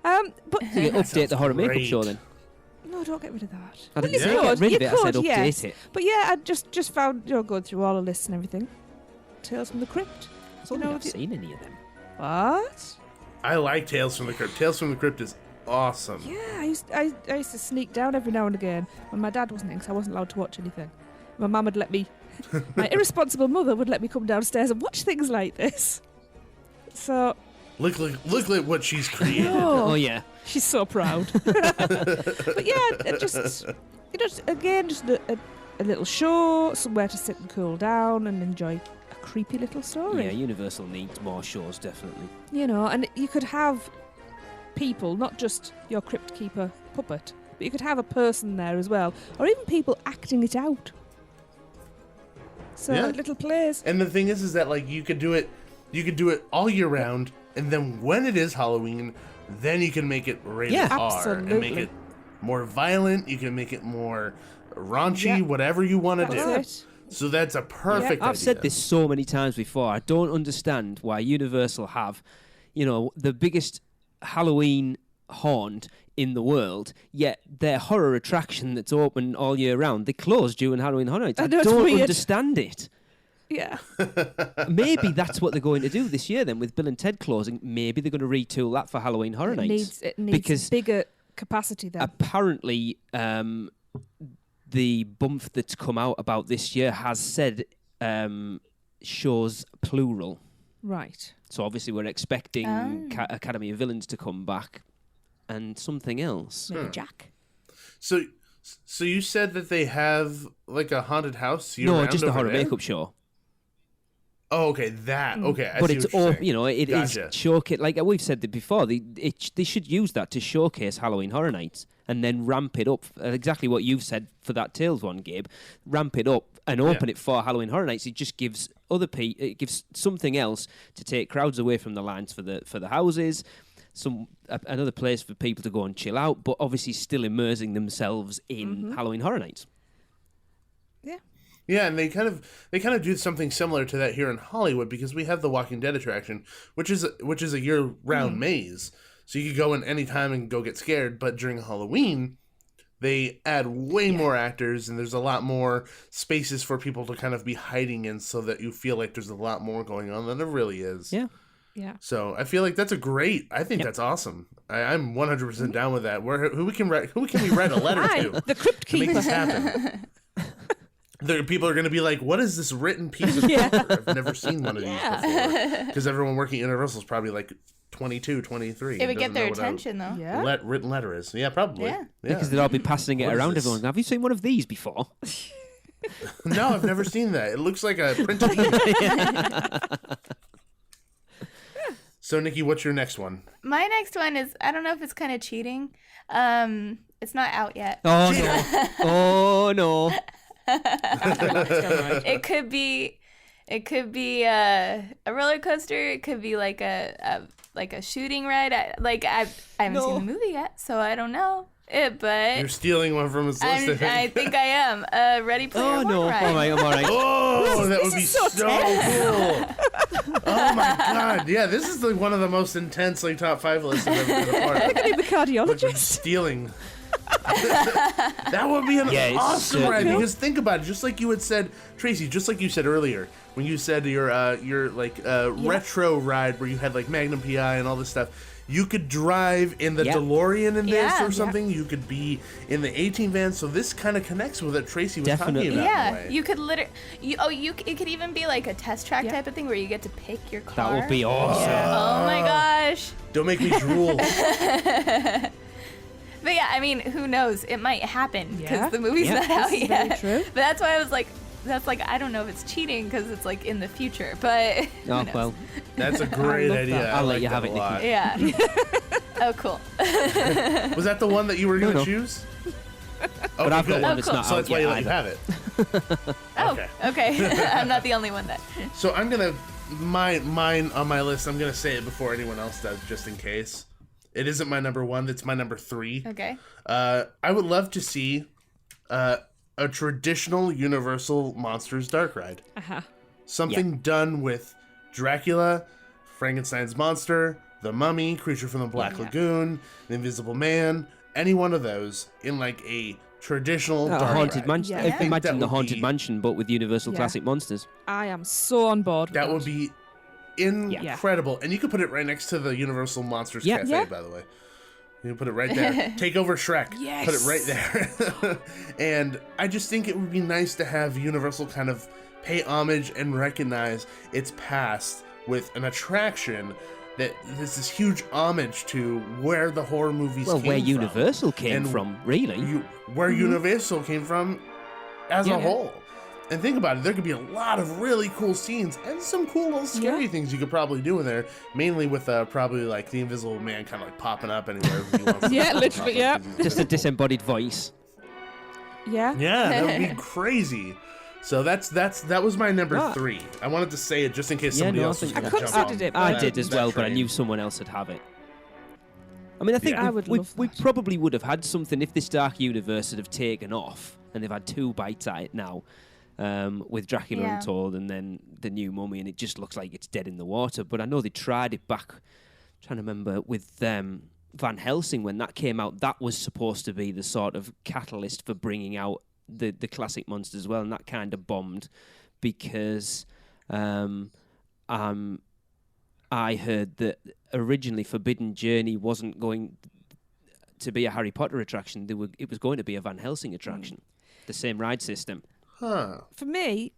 But So you update the horror makeup great. show then? no, don't get rid of that. I didn't You say could, get rid you of it, I said could, update yes. it. But yeah, I just found going through all the lists and everything. Tales from the Crypt. I don't think I've if you- seen any of them. What? I like Tales from the Crypt. Tales from the Crypt is awesome. Yeah, I used to sneak down every now and again when my dad wasn't in because I wasn't allowed to watch anything. My mum would let me, my irresponsible mother would let me come downstairs and watch things like this. So Look at what she's created. Oh, yeah. she's so proud. But yeah, it just a little show, somewhere to sit and cool down and enjoy a creepy little story. Yeah, Universal needs more shows, definitely. You know, and you could have people, not just your Crypt Keeper puppet, but you could have a person there as well, or even people acting it out. So Yeah. little plays. And the thing is that like you could do it all year round, and then when it is Halloween, then you can make it rated Yeah. R and make Absolutely. it more violent. You can make it more raunchy, Yeah. whatever you want to do. That's it. So that's a perfect. I've said idea. this so many times before. I don't understand why Universal have, the biggest Halloween haunt in the world, yet their horror attraction that's open all year round, they close during Halloween Horror Nights. I know, it's don't weird. understand it. Yeah. Maybe that's what they're going to do this year then, with Bill and Ted closing. Maybe they're going to retool that for Halloween Horror Nights. It needs because bigger capacity there. apparently the bump that's come out about this year has said shows plural. Right. So obviously we're expecting Academy of Villains to come back and something else. Maybe Jack. So you said that they have like a haunted house year No, round just a over horror there? makeup show. Oh, okay, that. Okay, I But see it's what you're all, saying. it is Gotcha. showcase. Like we've said it before, they should use that to showcase Halloween Horror Nights and then ramp it up. Exactly what you've said for that Tales one, Gabe. Ramp it up and open it for Halloween Horror Nights. It just gives it gives something else to take crowds away from the lines for the houses. Another place for people to go and chill out, but obviously still immersing themselves in Halloween Horror Nights. Yeah. Yeah, and they kind of do something similar to that here in Hollywood because we have the Walking Dead attraction, which is a year-round maze. So you could go in any time and go get scared, but during Halloween, they add way more actors and there's a lot more spaces for people to kind of be hiding in so that you feel like there's a lot more going on than there really is. Yeah. Yeah. So I feel like that's I think that's awesome. I'm 100% down with that. Who can we write a letter to? The Crypt To make Keeper. this happen. People are going to be like, what is this written piece of paper? I've never seen one of these before. Because everyone working at Universal is probably like 22, 23. It would get doesn't their know what attention, though. Yeah. written letter is. Yeah, probably. Yeah. Because they'll all be passing it What is around this? everyone. Have you seen one of these before? No, I've never seen that. It looks like a printed email. So, Nikki, what's your next one? My next one is, I don't know if it's kind of cheating. It's not out yet. Oh, no. Oh, no. It could be a roller coaster. It could be like a shooting ride. I haven't seen the movie yet, so I don't know. But You're stealing one from his list, I think I am. Ready Player Oh, One no. ride. All right, I'm all right. Oh, that would be is so so cool. Oh my god! Yeah, this is one of the most intense top 5 lists I've ever been a part of. I could be the cardiologist. Stealing. That would be an awesome ride, because think about it. Just like you had said, Tracy. Just like you said earlier, when you said your retro ride where you had Magnum PI and all this stuff. You could drive in the DeLorean in this or something. You could be in the 18 van. So this kind of connects with what Tracy was talking about. Yeah, you could it could even be like a test track type of thing where you get to pick your car. That would be awesome. Oh my gosh. Don't make me drool. But yeah, I mean, who knows? It might happen because the movie's not out yet. True. But that's why I was like, I don't know if it's cheating because it's in the future, but well, that's a great idea. I'll let you have it, Nikki. Yeah. Oh, cool. Was that the one that you were going to choose? But I've got one that's not so out that's why you let you either. have it. Okay. I'm not the only one then. So I'm gonna mine on my list. I'm gonna say it before anyone else does, just in case. It isn't my number 1. It's my number 3. Okay. I would love to see a traditional Universal Monsters dark ride. Something done with Dracula, Frankenstein's monster, the Mummy, Creature from the Black Lagoon, the Invisible Man, any one of those in a traditional dark haunted ride. mansion. Imagine the haunted mansion, but with Universal Classic Monsters. I am so on board with that. Would be incredible, and you could put it right next to the Universal Monsters Cafe. By the way. You can put it right there. Take over Shrek. Yes. Put it right there. And I just think it would be nice to have Universal kind of pay homage and recognize its past with an attraction that this is huge homage to where the horror movies came from. Where Universal came from, really. Where Universal came from as a whole. And think about it, there could be a lot of really cool scenes and some cool little scary things you could probably do in there, mainly with probably the Invisible Man kind of popping up anywhere he wants to. Literally, Just a disembodied voice. Yeah, that would be crazy. So that was my number 3. I wanted to say it just in case somebody else was going to jump on. I did as well, but I knew someone else would have it. I mean, I think we probably would have had something if this Dark Universe had have taken off, and they've had 2 bites at it now. With Dracula Untold and then the new Mummy, and it just looks like it's dead in the water. But I know they tried it back, trying to remember, with Van Helsing when that came out. That was supposed to be the sort of catalyst for bringing out the classic monsters as well, and that kind of bombed because I heard that originally Forbidden Journey wasn't going to be a Harry Potter attraction. It was going to be a Van Helsing attraction, the same ride system. For me,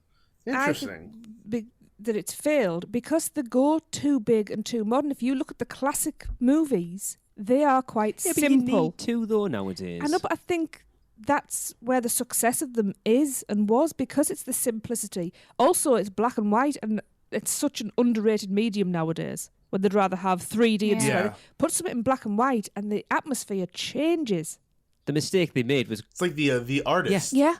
interesting. I think that it's failed because they go too big and too modern. If you look at the classic movies, they are quite simple. But you need to though nowadays. I know, but I think that's where the success of them is and was, because it's the simplicity. Also, it's black and white, and it's such an underrated medium nowadays. When they'd rather have 3D and stuff. Put something in black and white, and the atmosphere changes. The mistake they made was it's like the artist. Yeah.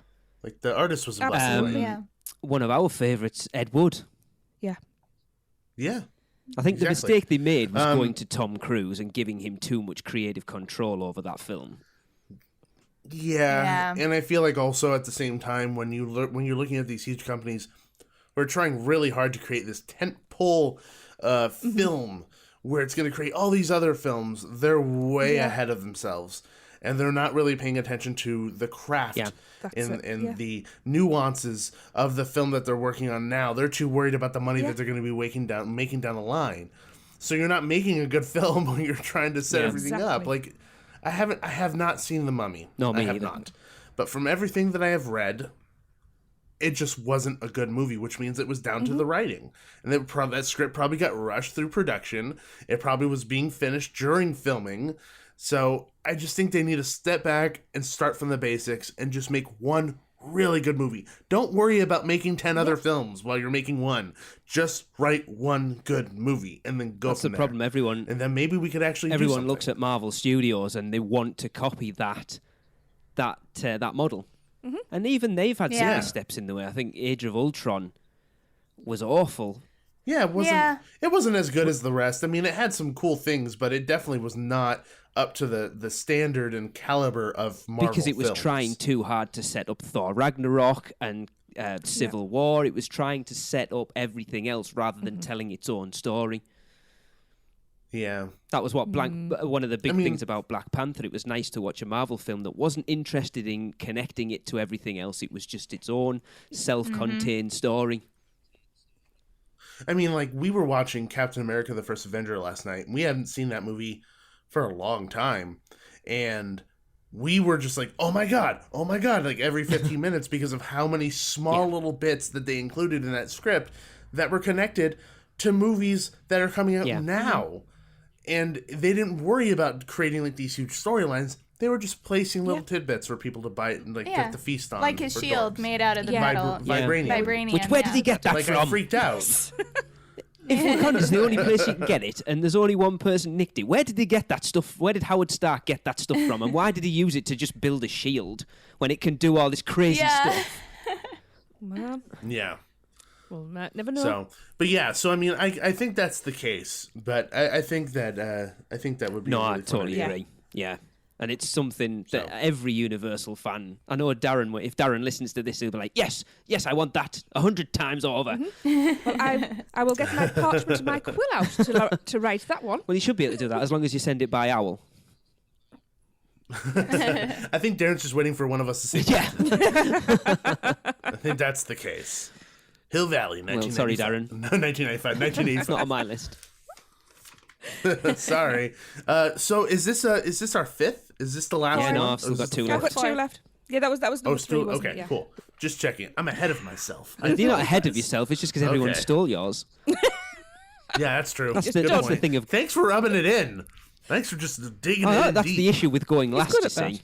The artist was a one of our favourites, Ed Wood. Yeah. Yeah. I think the mistake they made was going to Tom Cruise and giving him too much creative control over that film. Yeah. And I feel like also at the same time when you're looking at these huge companies, we're trying really hard to create this tentpole film where it's going to create all these other films. They're way ahead of themselves. And they're not really paying attention to the craft and the nuances of the film that they're working on now. They're too worried about the money that they're going to be making down the line. So you're not making a good film when you're trying to set everything up. I have not seen The Mummy. No, me I have either. not. But from everything that I have read, it just wasn't a good movie, which means it was down to the writing. And that script probably got rushed through production. It probably was being finished during filming. So I just think they need to step back and start from the basics and just make one really good movie. Don't worry about making 10 other films while you're making one. Just write one good movie and then go That's from the there. problem. And then maybe we could actually do Everyone something. looks at Marvel Studios and they want to copy that model. Mm-hmm. And even they've had some steps in the way. I think Age of Ultron was awful. Yeah, it wasn't as good as the rest. I mean, it had some cool things, but it definitely was not up to the standard and caliber of Marvel because it was films. trying too hard to set up Thor Ragnarok, and Civil War. It was trying to set up everything else rather than telling its own story. Yeah. That was what one of the big things about Black Panther. It was nice to watch a Marvel film that wasn't interested in connecting it to everything else. It was just its own self-contained story. I mean, like, we were watching Captain America: The First Avenger last night, and we hadn't seen that movie for a long time. And we were just like, oh my God, like every 15 minutes because of how many small little bits that they included in that script that were connected to movies that are coming out now. And they didn't worry about creating like these huge storylines. They were just placing little tidbits for people to bite and like get the feast on. Like his shield made out of the metal. Vibranium. Which, where did he get that like, from? I freaked out. If Wakanda's the only place you can get it, and there's only one person nicked it, where did they get that stuff? Where did Howard Stark get that stuff from? And why did he use it to just build a shield when it can do all this crazy stuff? Man. Yeah. Well, never know. So I mean, I think that's the case, but I think that would be. No, really I totally agree. Yeah, and it's something that every Universal fan. I know Darren. If Darren listens to this, he'll be like, "Yes, I want that 100 times over." Well, I will get my parchment and my quill out to write that one. Well, you should be able to do that as long as you send it by owl. I think Darren's just waiting for one of us to say. Yeah, I think that's the case. Hill Valley, 1995. Well, sorry, Darren. No, 1995, 1985. It's not on my list. Sorry. So is this our fifth? Is this the last one? Yeah, no, I've still got two I've left. got 2 left. Yeah, that was number 3, wasn't it? Yeah. Cool. Just checking. I'm ahead of myself. You're not ahead of yourself. It's just because everyone stole yours. Yeah, that's true. That's the thing of. Thanks for rubbing it in. Thanks for just digging in That's deep. the issue with going last, you see.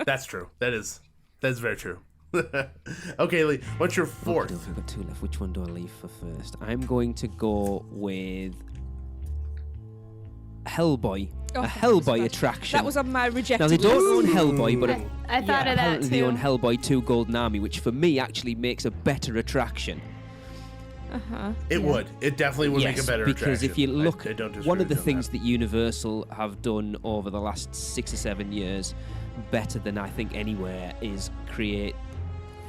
That's true. That's very true. Okay, Lee, what's your fourth? I've got 2 left. Which one do I leave for first? I'm going to go with Hellboy. A Hellboy attraction. That was on my rejected Now, they don't own Hellboy, but I thought of that apparently they too. own Hellboy 2 Golden Army, which for me actually makes a better attraction. It would. It definitely would make a better because attraction. if you look, I don't disagree one of the with things that that Universal have done over the last 6 or 7 years, better than I think anywhere, is create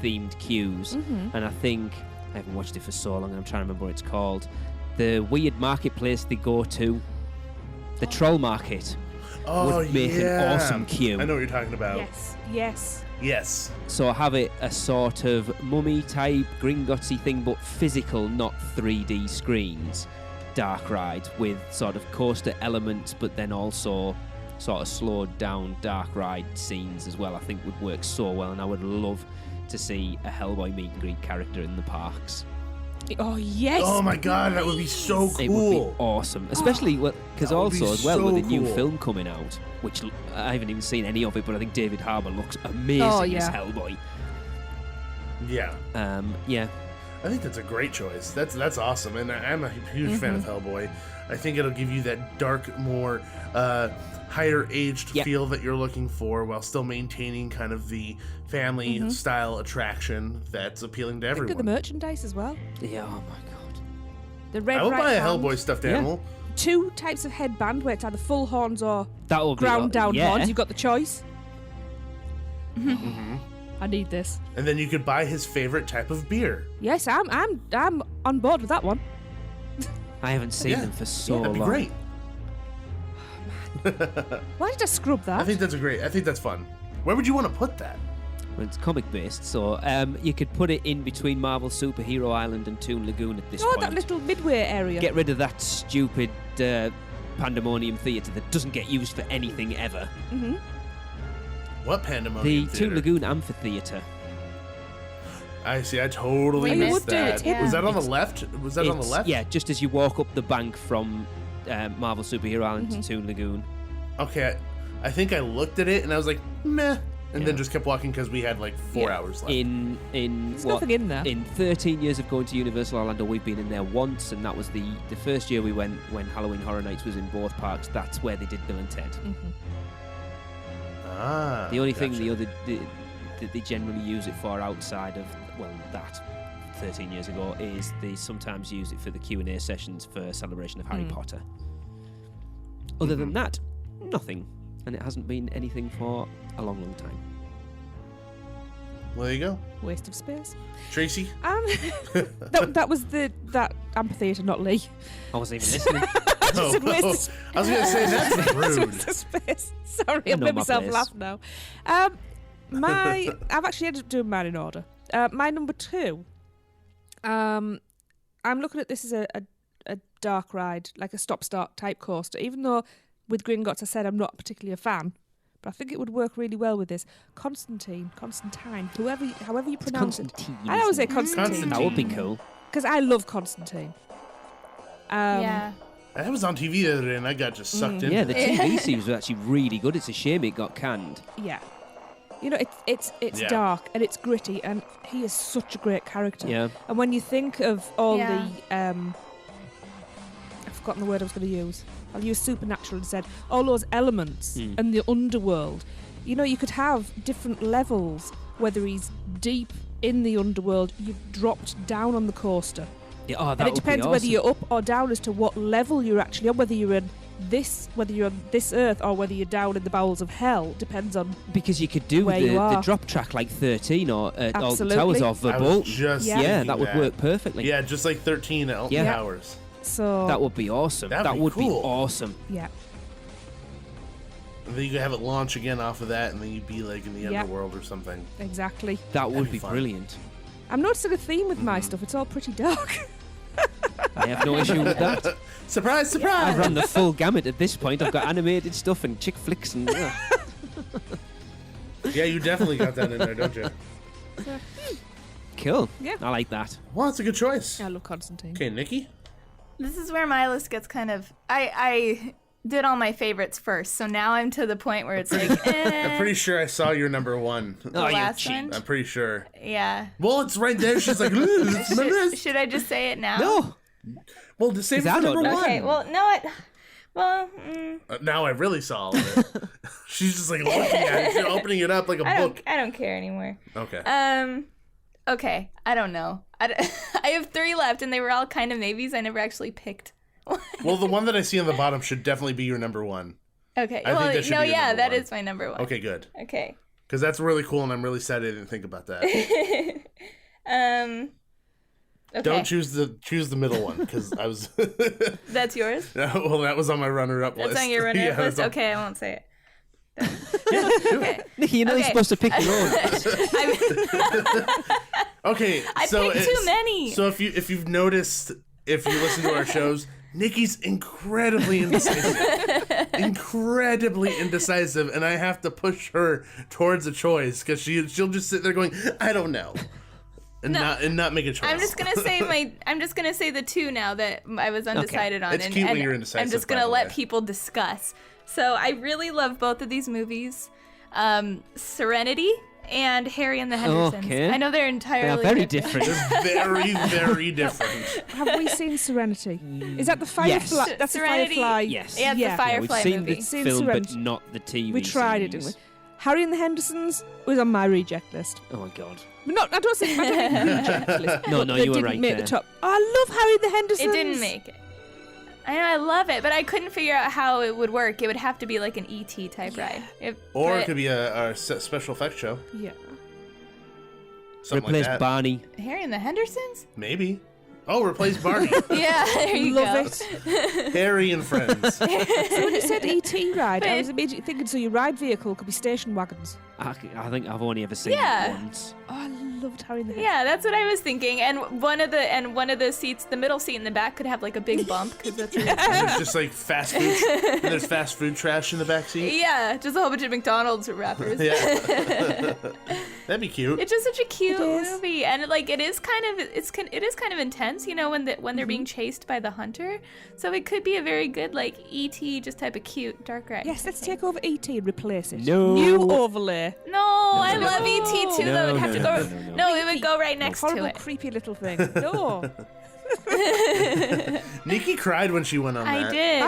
themed queues. And I think, I haven't watched it for so long and I'm trying to remember what it's called, the weird marketplace they go to, the Troll Market, would make an awesome queue. I know what you're talking about. Yes. So have it a sort of mummy type Gringottsy thing, but physical, not 3D screens. Dark ride with sort of coaster elements, but then also sort of slowed down dark ride scenes as well. I think would work so well, and I would love to see a Hellboy meet and greet character in the parks. Oh yes! Oh my God, that would be so cool. It would be awesome, especially because also as well so with a new cool. film coming out, which I haven't even seen any of it, but I think David Harbour looks amazing as Hellboy. Yeah. Yeah. I think that's a great choice. That's awesome, and I'm a huge fan of Hellboy. I think it'll give you that dark, more higher aged feel that you're looking for, while still maintaining kind of the family style attraction that's appealing to everyone. Look at the merchandise as well. Yeah. Oh my God. The red. I will buy a band. Hellboy stuffed animal. 2 types of headband, where it's either full horns or That'll ground down yeah. horns. You've got the choice. I need this. And then you could buy his favorite type of beer. Yes, I'm on board with that one. I haven't seen them for so That'd be long. great. Why did I scrub that? I think that's fun. Where would you want to put that? Well, it's comic based, so you could put it in between Marvel Superhero Island and Toon Lagoon at this point. that little midway area. Get rid of that stupid Pandemonium Theatre that doesn't get used for anything ever. What Pandemonium The Theater? Toon Lagoon Amphitheatre. I see. I totally We missed would do that. it, yeah. Was that on the left? Was that on the left? Yeah, just as you walk up the bank from Marvel Superhero Island to Toon Lagoon. Okay. I think I looked at it and I was like, meh. And then just kept walking because we had like 4 hours left. There's nothing in there. In 13 years of going to Universal Orlando, we've been in there once, and that was the first year we went when Halloween Horror Nights was in both parks. That's where they did Bill and Ted. The only thing that they generally use it for outside of, that 13 years ago, is they sometimes use it for the Q&A sessions for Celebration of Harry Potter. Other than that, nothing. And it hasn't been anything for a long, long time. Well, there you go. Waste of space. Tracy? That was that amphitheatre, not Lee. I wasn't even listening. I was going to say, that's rude. Waste of space. Sorry, I made myself laugh now. I've actually ended up doing mine in order. My number 2, I'm looking at this as a dark ride, like a stop-start type coaster, even though with Gringotts I said I'm not particularly a fan. But I think it would work really well with this. Constantine, however you pronounce it. I always say Constantine. That would be cool. Because I love Constantine. Yeah. That was on TV the other day and I got just sucked in. Yeah, the TV series was actually really good. It's a shame it got canned. Yeah. You know, it's dark and it's gritty and he is such a great character. Yeah. And when you think of all the... I've forgotten the word I was going to use. I'll use supernatural instead. All those elements and the underworld. You know, you could have different levels, whether he's deep in the underworld, you've dropped down on the coaster. Yeah, that and it depends whether you're up or down as to what level you're actually on, whether you're on this earth or whether you're down in the bowels of hell. Depends on because you could do the drop track like 13 or all the Towers of the Bolton. That would work perfectly. Yeah, just like 13 Towers. So that would be awesome. That would be awesome. Yeah. And then you could have it launch again off of that, and then you'd be like in the underworld or something. Exactly. That would be brilliant. I'm noticing a theme with my stuff. It's all pretty dark. I have no issue with that. Surprise! I've run the full gamut at this point. I've got animated stuff and chick flicks and... Yeah, you definitely got that in there, don't you? Cool. Yeah. I like that. Well, that's a good choice. I love Constantine. Okay, Nikki? This is where my list gets kind of... I did all my favorites first, so now I'm to the point where it's like, I'm pretty sure I saw your number 1. The last one? I'm pretty sure. Yeah. Well, it's right there. She's like, it's my list. Should I just say it now? No. Well, just save it for number 1. Okay, well, no, now I really saw all of it. She's just like looking at it. She's opening it up like a book. I don't care anymore. Okay. Okay, I don't know. I have 3 left, and they were all kind of maybes. I never actually picked. Well, the one that I see on the bottom should definitely be your number 1. Okay. That is my number 1. Okay, good. Okay. Because that's really cool, and I'm really sad I didn't think about that. Okay. Don't choose the middle one, because I was... That's yours? Well, that was on my runner-up list. That's on your runner-up list? Okay, I won't say it. Okay. Nikki, you're not supposed to pick your own. Okay, I picked too many. So if you've noticed, if you listen to our shows, Nikki's incredibly indecisive. And I have to push her towards a choice because she'll just sit there going, I don't know. And not make a choice. I'm just gonna say the 2 now that I was undecided on. It's cute when you're indecisive. I'm just gonna let people discuss. So I really love both of these movies, Serenity and Harry and the Hendersons. Okay. I know they're entirely very different. They're very, very different. Have we seen Serenity? Is that the Firefly? Yes. That's Serenity, the Firefly. Yes. Yeah, the Firefly we've seen movie. the Seen film, Serenity. but not the TV We tried it, didn't we? Harry and the Hendersons was on my reject list. Oh my god. But I don't think reject list. No, They you were didn't right make there. the top. Oh, I love Harry and the Hendersons. It didn't make it. I love it, but I couldn't figure out how it would work. It would have to be like an E.T. type ride. It could be a special effects show. Yeah. Something Replace like that. Barney. Harry and the Hendersons? Maybe. Oh, replace Barney. Yeah, there you Love go. it. Harry and Friends. So when it said E.T. ride, I was immediately thinking, so your ride vehicle could be station wagons. I think I've only ever seen Yeah. it once. Oh, I loved Harry and the Hendersons. Yeah, that's what I was thinking. And one of the seats, the middle seat in the back, could have like a big bump because that's what There's just like fast food. And there's fast food trash in the back seat. Yeah, just a whole bunch of McDonald's wrappers. Yeah. That'd be cute. It's just such a cute movie, and it is kind of intense, you know, when they're being chased by the hunter. So it could be a very good like E.T. just type of cute dark ride. Yes, let's take over E.T. and replace it. No. New overlay. No, I love E.T. too. Though it'd have to go. No, it would go right next Horrible, to it. creepy little thing. No. Nikki cried when she went on that. I did.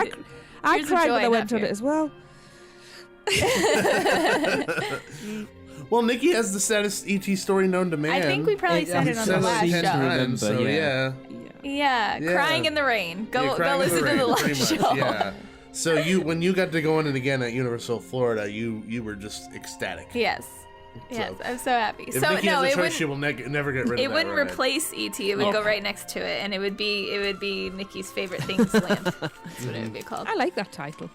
I Tears of cried joy, when I not went on fear. it as well. Well, Nikki has the saddest E.T. story known to man. I think we probably said it on the Said last 10 show. times, so yeah. Yeah, Yeah. crying in the rain. Go Yeah, crying in listen rain, to the pretty last much, show. Yeah. So when you got to go in it again at Universal Florida, you were just ecstatic. Yes. Yes, I'm so happy. If so Nikki no, has a it choice, wouldn't. she will never get rid of It that wouldn't ride. replace E.T. It would go right next to it, and it would be Nikki's favorite things land. That's what it would be called. I like that title.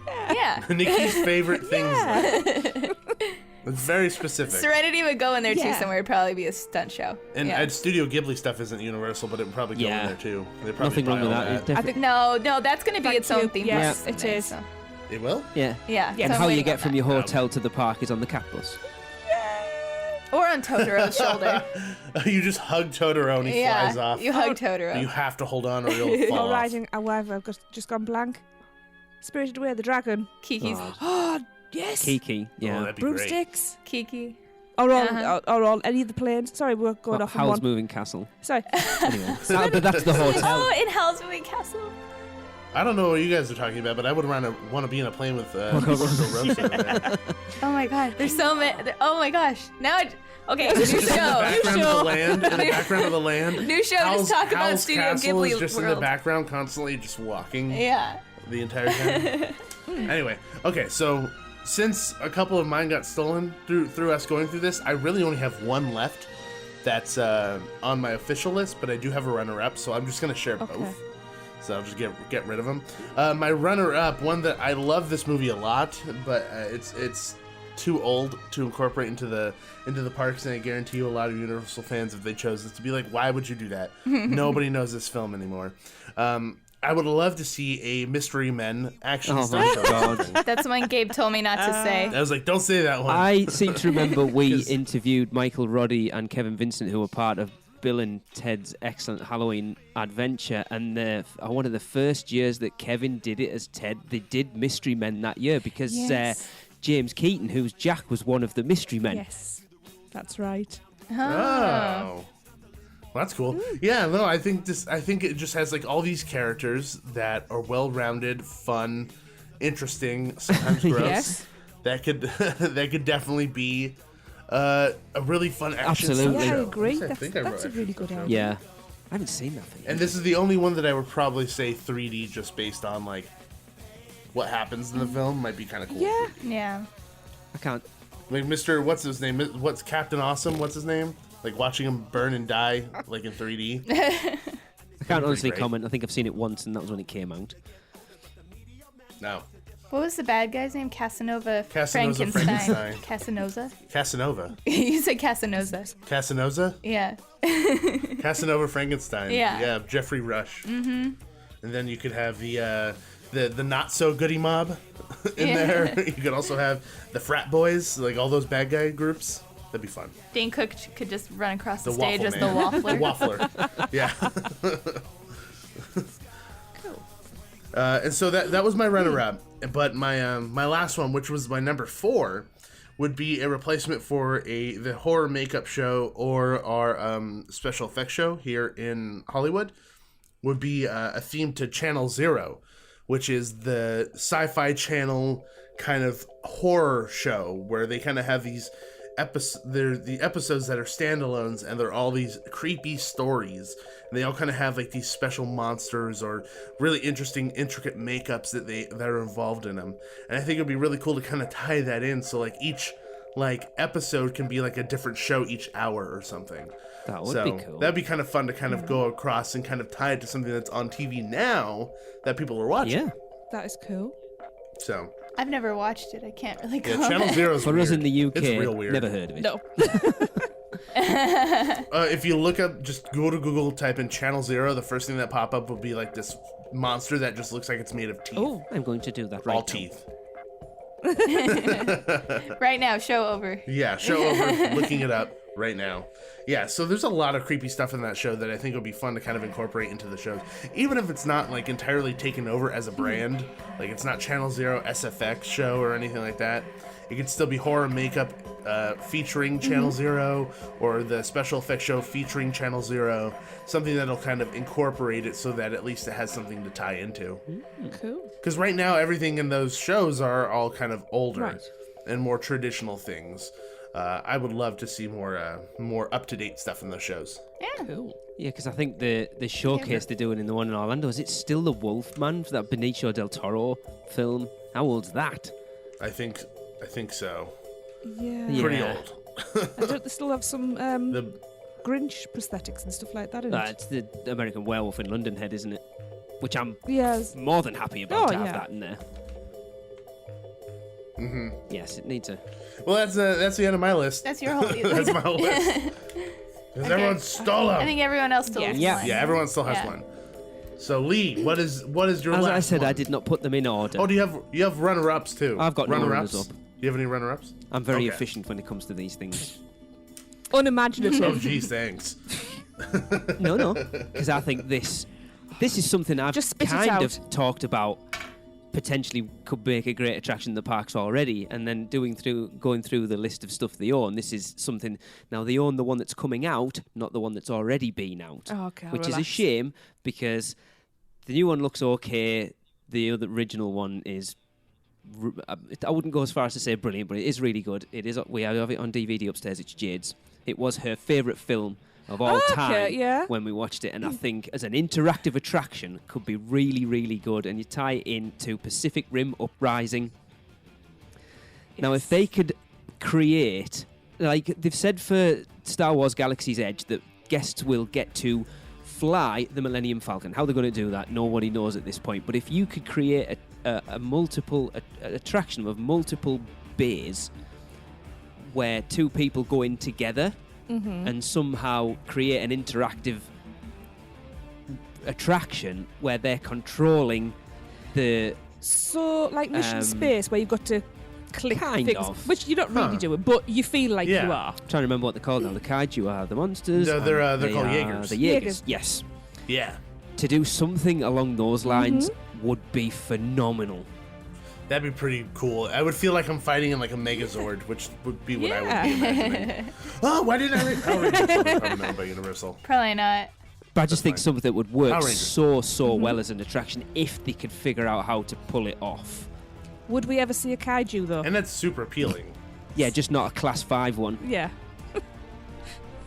Yeah. Nikki's favorite things. It's very specific. Serenity would go in there too Yeah. somewhere. It'd probably be a stunt show. And Studio Ghibli stuff isn't Universal, but it would probably go in there too. They probably Nothing wrong with buy all that. It's I definitely- think No, that's going to be Thank its own you. theme Yes, park. it is. So. It will? Yeah. Yeah. Yes. And so how I'm you waiting get on from that. your hotel to the park is on the cat bus. Or on Totoro's shoulder. You just hug Totoro and he flies off. You hug Totoro. You have to hold on or you'll fall or off. riding. However, I've just gone blank. Spirited Away, the dragon. Kiki's. Oh yes. Kiki, Oh, yeah. that'd be great. Broomsticks. Kiki. Or all, Uh-huh. or all any of the planes. Sorry, we're going off on Howl's one. Moving Castle. Sorry. Anyway, but that's the hotel. Oh, in Hell's Moving Castle. I don't know what you guys are talking about, but I would want to be in a plane with Marco Rosa there. Oh my god, there's so many. Oh my gosh. Now, okay, new Just in the show. background of the land. In the background of the land. New show. Just talk about Howl's Studio Castle is Ghibli just in world. the background, constantly just walking Yeah. the entire time. Anyway, okay, so since a couple of mine got stolen through us going through this, I really only have one left that's on my official list, but I do have a runner-up, so I'm just going to share both. So I'll just get rid of them. My runner-up, one that I love this movie a lot, but it's too old to incorporate into the parks, and I guarantee you a lot of Universal fans, if they chose this, to be like, why would you do that? Nobody knows this film anymore. I would love to see a Mystery Men action stunt show. God. That's one Gabe told me not to say. I was like, don't say that one. I seem to remember we interviewed Michael Roddy and Kevin Vincent, who were part of Bill and Ted's Excellent Halloween Adventure, and one of the first years that Kevin did it as Ted, they did Mystery Men that year because James Keaton, who's Jack, was one of the Mystery Men. Yes, that's right. Oh. Well, that's cool. Yeah, no, I think it just has like all these characters that are well-rounded, fun, interesting, sometimes gross. Yes. That could definitely be a really fun action Absolutely. Yeah, I show. agree. I think I That's a wrote really action good show. idea. Yeah. I haven't seen that for years. And this is the only one that I would probably say 3D, just based on like what happens in the film, might be kind of cool. Yeah. Yeah. I can't. Like Mr. What's his name? What's Captain Awesome? What's his name? Like watching him burn and die like in 3D. I can't honestly great. comment. I think I've seen it once, and that was when it came out. No. What was the bad guy's name? Casanova Frankenstein. Casanova? Casanova. You said Casanova. Casanova? Yeah. Casanova Frankenstein. Yeah. Yeah, Jeffrey Rush. Mm-hmm. And then you could have the not so goody mob in there. You could also have the frat boys, like all those bad guy groups. That'd be fun. Dane Cook could just run across the, The stage as Waffle the Man. waffler. The waffler. Yeah. Cool. And so that was my runner-up. But my last one, which was my number 4, would be a replacement for the horror makeup show or our special effects show here in Hollywood. Would be a theme to Channel Zero, which is the Sci-Fi Channel kind of horror show where they kind of have these they're the episodes that are standalones, and they're all these creepy stories, and they all kind of have like these special monsters or really interesting, intricate makeups that are involved in them. And I think it'd be really cool to kind of tie that in, so like each like episode can be like a different show each hour or something. That would be cool. That'd be kind of fun to kind of go across and kind of tie it to something that's on TV now that people are watching. Yeah. That is cool. So I've never watched it. I can't really yeah, comment. Channel Zero is For weird. us in the UK, It's real weird. never heard of it. No. If you look up, just go to Google, type in Channel Zero, the first thing that pop up will be like this monster that just looks like it's made of teeth. Oh, I'm going to do that right all now. teeth. Right now, show over. Yeah, show over, looking it up right now. Yeah, so there's a lot of creepy stuff in that show that I think would be fun to kind of incorporate into the shows. Even if it's not like entirely taken over as a brand, like it's not Channel Zero SFX show or anything like that. It could still be horror makeup featuring Channel Zero, or the special effects show featuring Channel Zero. Something that'll kind of incorporate it so that at least it has something to tie into. Cool. Because right now, everything in those shows are all kind of older Right. and more traditional things. I would love to see more up-to-date stuff in those shows. Cool. Yeah, because I think the showcase they're doing in the one in Orlando, is it still the Wolfman for that Benicio del Toro film? How old's that? I think so. Yeah. Pretty old. And don't they still have some Grinch prosthetics and stuff like that in it? It's the American Werewolf in London head, isn't it? Which I'm more than happy about to have that in there. Mm-hmm. Yes, it needs a... Well, that's the end of my list. That's your whole list. That's my whole list. Because everyone stole them. I think everyone else still has one. Yeah, everyone still has one. So Lee, what is your As last I said, one? I did not put them in order. Oh, do you have runner-ups too? I've got runners up. Do you have any runner-ups? I'm very efficient when it comes to these things. Unimaginative. Oh, geez, thanks. No, because I think this is something I've kind of talked about. Potentially could make a great attraction in the parks already, and then going through the list of stuff they own. This is something now they own the one that's coming out, not the one that's already been out. Oh, okay, which is a shame because the new one looks okay. The original one is. I wouldn't go as far as to say brilliant, but it is really good. It is. We have it on DVD upstairs. It's Jade's. It was her favourite film of all time when we watched it, and I think as an interactive attraction could be really, really good, and you tie it into Pacific Rim Uprising. Yes. Now, if they could create, like they've said for Star Wars Galaxy's Edge, that guests will get to fly the Millennium Falcon. How they're going to do that, nobody knows at this point, but if you could create a multiple attraction of multiple bays where two people go in together, and somehow create an interactive attraction where they're controlling the... So, like Mission Space, where you've got to click kind things, of. which you're not really doing, but you feel like you are. I'm trying to remember what they're called now. The kaiju are the monsters. No, they're called Jaegers. The Jaegers, yes. Yeah. To do something along those lines would be phenomenal. That'd be pretty cool. I would feel like I'm fighting in like a Megazord, which would be what I would be imagining. Oh, why didn't I read Power Rangers? Probably not by Universal. Probably not. But I just think something that would work so well as an attraction if they could figure out how to pull it off. Would we ever see a kaiju, though? And that's super appealing. Yeah, just not a Class 5 one. Yeah.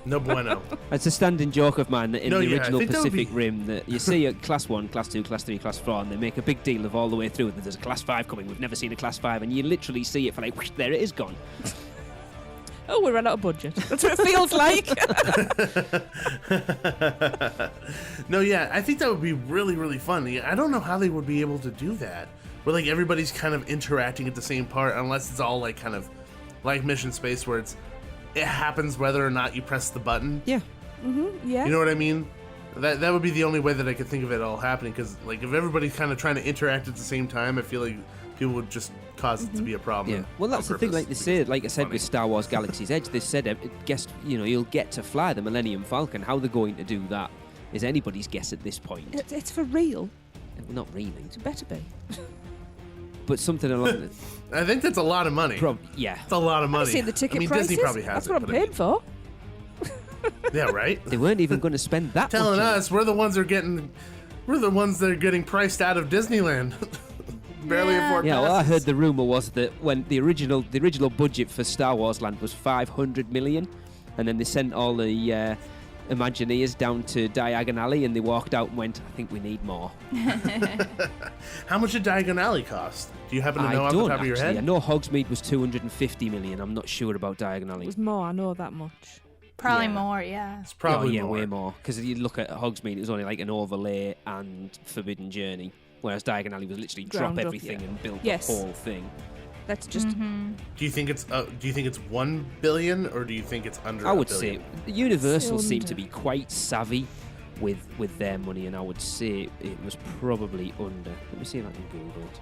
No bueno. It's a standing joke of mine that in the original Pacific Rim that you see a Class 1, Class 2, Class 3, Class 4, and they make a big deal of all the way through that there's a Class 5 coming. We've never seen a Class 5, and you literally see it for like, whoosh, there it is gone. Oh, we ran out of budget. That's what it feels like. No, yeah, I think that would be really, really fun. I don't know how they would be able to do that. Where like everybody's kind of interacting at the same part, unless it's all like kind of like Mission Space, where it happens whether or not you press the button. Yeah. Yeah. You know what I mean? That would be the only way that I could think of it all happening, because like if everybody's kind of trying to interact at the same time, I feel like people would just cause it to be a problem. Yeah. Well, that's the thing. Like they said, like I said with Star Wars Galaxy's Edge, they said you'll get to fly the Millennium Falcon. How they're going to do that is anybody's guess at this point. It's for real. Not really. It better be. But something along the... I think that's a lot of money. Yeah. It's a lot of money. I've seen the ticket prices. Disney probably has That's what I'm paying for. Yeah, right? They weren't even going to spend that Telling much us we're the ones that are getting priced out of Disneyland. Barely afford Yeah, passes. well, I heard the rumor was that when the original budget for Star Wars Land was $500 million, and then they sent all the Imagineers down to Diagon Alley, and they walked out and went, I think we need more. How much did Diagon Alley cost? Do you happen to know off the top of your head? I know Hogsmeade was $250 million. I'm not sure about Diagon Alley. It was more, I know that much. Probably more, yeah. It's probably more. Way more. Because you look at Hogsmeade, it was only like an overlay and Forbidden Journey, whereas Diagon Alley was literally drop everything and build the whole thing. That's just. Do you think it's $1 billion, or do you think it's under? I would $1 billion? say Universal seemed to be quite savvy with their money, and I would say it was probably under. Let me see if I can Google it.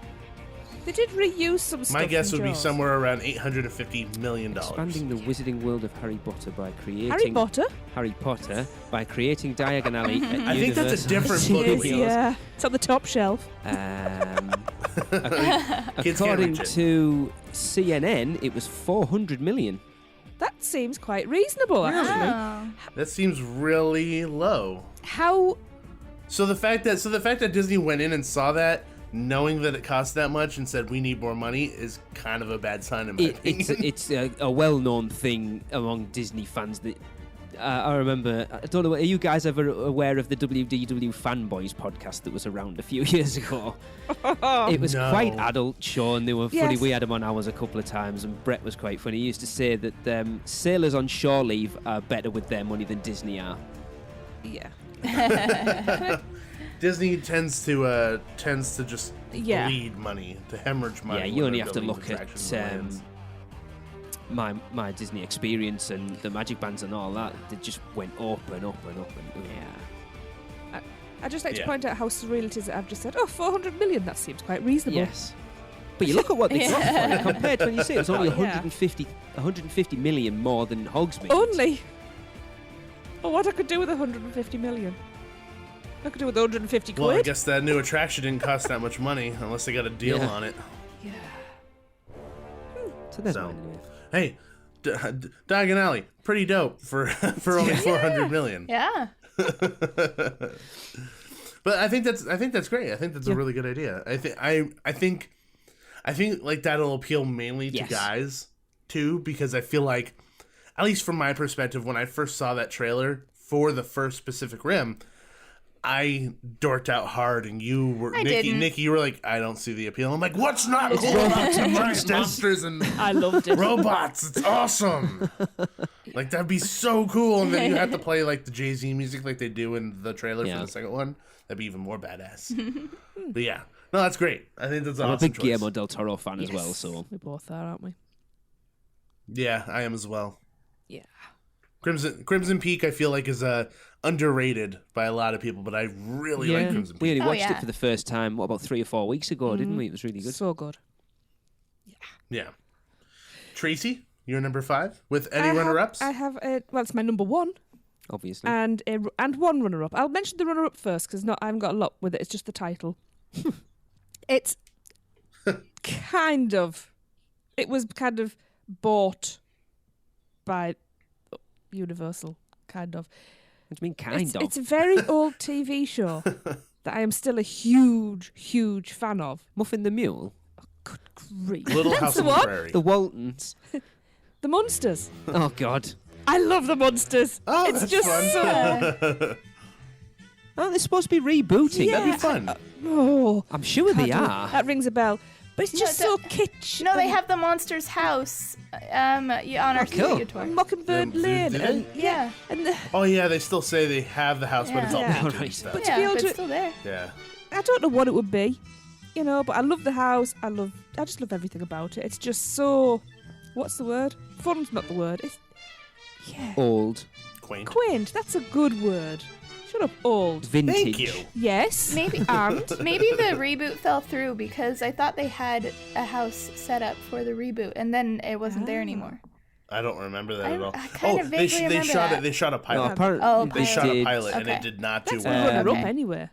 They did reuse some stuff. My guess would be Jaws. somewhere around $850 million. Expanding the Wizarding World of Harry Potter by creating Harry Potter by creating Diagon Alley at I think that's a different book. Yeah, it's on the top shelf. According to CNN, it was $400 million. That seems quite reasonable, actually. That seems really low. How? So the fact that Disney went in and saw that, knowing that it cost that much, and said we need more money, is kind of a bad sign in my opinion. It's a well-known thing among Disney fans that I remember, I don't know, are you guys ever aware of the WDW Fanboys podcast that was around a few years ago? It was quite adult, Shaun. They were funny. We had him on ours a couple of times, and Brett was quite funny. He used to say that sailors on shore leave are better with their money than Disney are. Yeah. Disney tends to just bleed money, to hemorrhage money. Yeah, you only have to look at my Disney experience and the Magic Bands and all that. They just went up and up and up. Yeah. I'd just like to point out how surreal it is that I've just said, 400 million, that seems quite reasonable. Yes. But you look at what they got for it compared to when you say it's only 150 million more than Hogsmeade. Only? Oh, what I could do with 150 million? I could do with 150 quid. Well, I guess that new attraction didn't cost that much money unless they got a deal on it. Yeah. So there's mine anyway. Hey, Diagon Alley, pretty dope for only 400 million. Yeah. But I think that's great. I think that's a really good idea. I think like that'll appeal mainly to guys too, because I feel like, at least from my perspective, when I first saw that trailer for the first Pacific Rim, I dorked out hard, and you were Nikki, you were like, I don't see the appeal. I'm like, what's not cool about monsters and I loved it. robots? It's awesome. Like, that'd be so cool. And then you have to play like the Jay-Z music like they do in the trailer for the second one. That'd be even more badass. But yeah, no, that's great. I think that's an awesome I'm a big choice. Guillermo del Toro fan as well, so we both are, aren't we? Yeah, I am as well. Yeah. Crimson Peak, I feel like, is underrated by a lot of people, but I really like Crimson Peak. We only watched it for the first time, about 3 or 4 weeks ago, didn't we? It was really good. So good. Yeah. Tracy, you're number 5 with any runner-ups? I have it's my number 1. Obviously. And one runner-up. I'll mention the runner-up first because I haven't got a lot with it. It's just the title. It's it was kind of bought by Universal, kind of. What do you mean, kind of? It's a very old TV show that I am still a huge, huge fan of. Muffin the Mule? Oh, good grief. Little House on the Prairie. The Waltons. The Munsters. Oh, God. I love the Munsters. Oh, it's that's just fun. so... Aren't they supposed to be rebooting? Yeah. That'd be fun. I'm sure they are. That rings a bell. But it's just so kitsch. No, they have the Monsters House on our studio tour. Mockingbird Lane. And, Yeah. And Oh, yeah, they still say they have the house, but it's all painted and stuff. But to be able but to, it's still there. Yeah. I don't know what it would be, but I love the house. I just love everything about it. It's just so, what's the word? Fun's not the word. It's Old. Quaint. That's a good word. Shut up, old. Vintage. Thank you. Yes. Maybe the reboot fell through because I thought they had a house set up for the reboot, and then it wasn't there anymore. I don't remember that at all. I kind of vaguely remember shot that. it. They shot a pilot. Apparently They shot a did, pilot, and it Okay. did not do That's a well. runner-up Okay. anyway.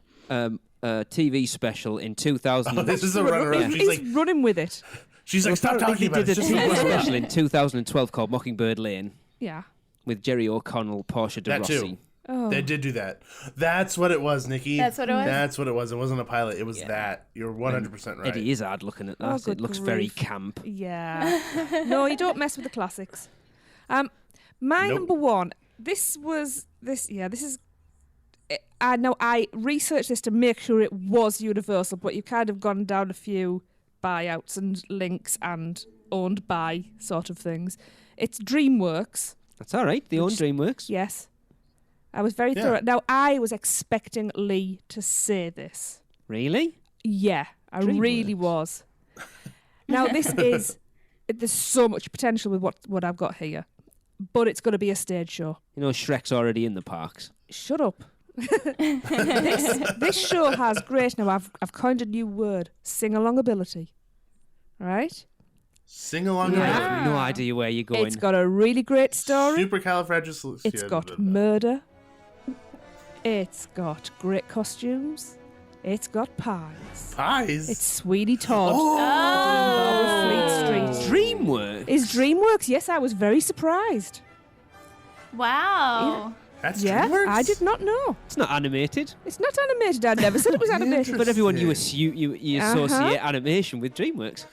TV special in 2000. Oh, this is a runner-up. He's running with it. She's like, stop talking about it. They It's did a just a TV runner-up. special in 2012 called Mockingbird Lane Yeah. with Jerry O'Connell, Portia de That Rossi. too. Oh. They did do that. That's what it was, Nikki. That's what it was? That's what it was. It wasn't a pilot. It was that. You're 100% right. Eddie Izzard looking at that. Oh, good it looks very grief. camp. Yeah. No, you don't mess with the classics. My Nope. number 1. This is. I researched this to make sure it was Universal, but you've kind of gone down a few buyouts and links and owned by sort of things. It's DreamWorks. That's all right. They own DreamWorks. Yes. I was very thorough. Now, I was expecting Lee to say this. Really? Yeah, I DreamWorks. really was. Now, there's so much potential with what I've got here, but it's going to be a stage show. You know, Shrek's already in the parks. Shut up. this show has great. Now, I've coined a new word: sing-along ability. Right? Sing along. Yeah. I have no idea where you're going. It's got a really great story. Supercalifragilistic. It's got murder. It's got great costumes. It's got pies. pies. It's Sweeney Todd. Oh. Fleet Street. DreamWorks. Is DreamWorks? Yes, I was very surprised. Wow. That's Yeah, DreamWorks? I did not know. It's not animated. It's not animated. I never said it was animated. But everyone you Interesting. associate animation with DreamWorks.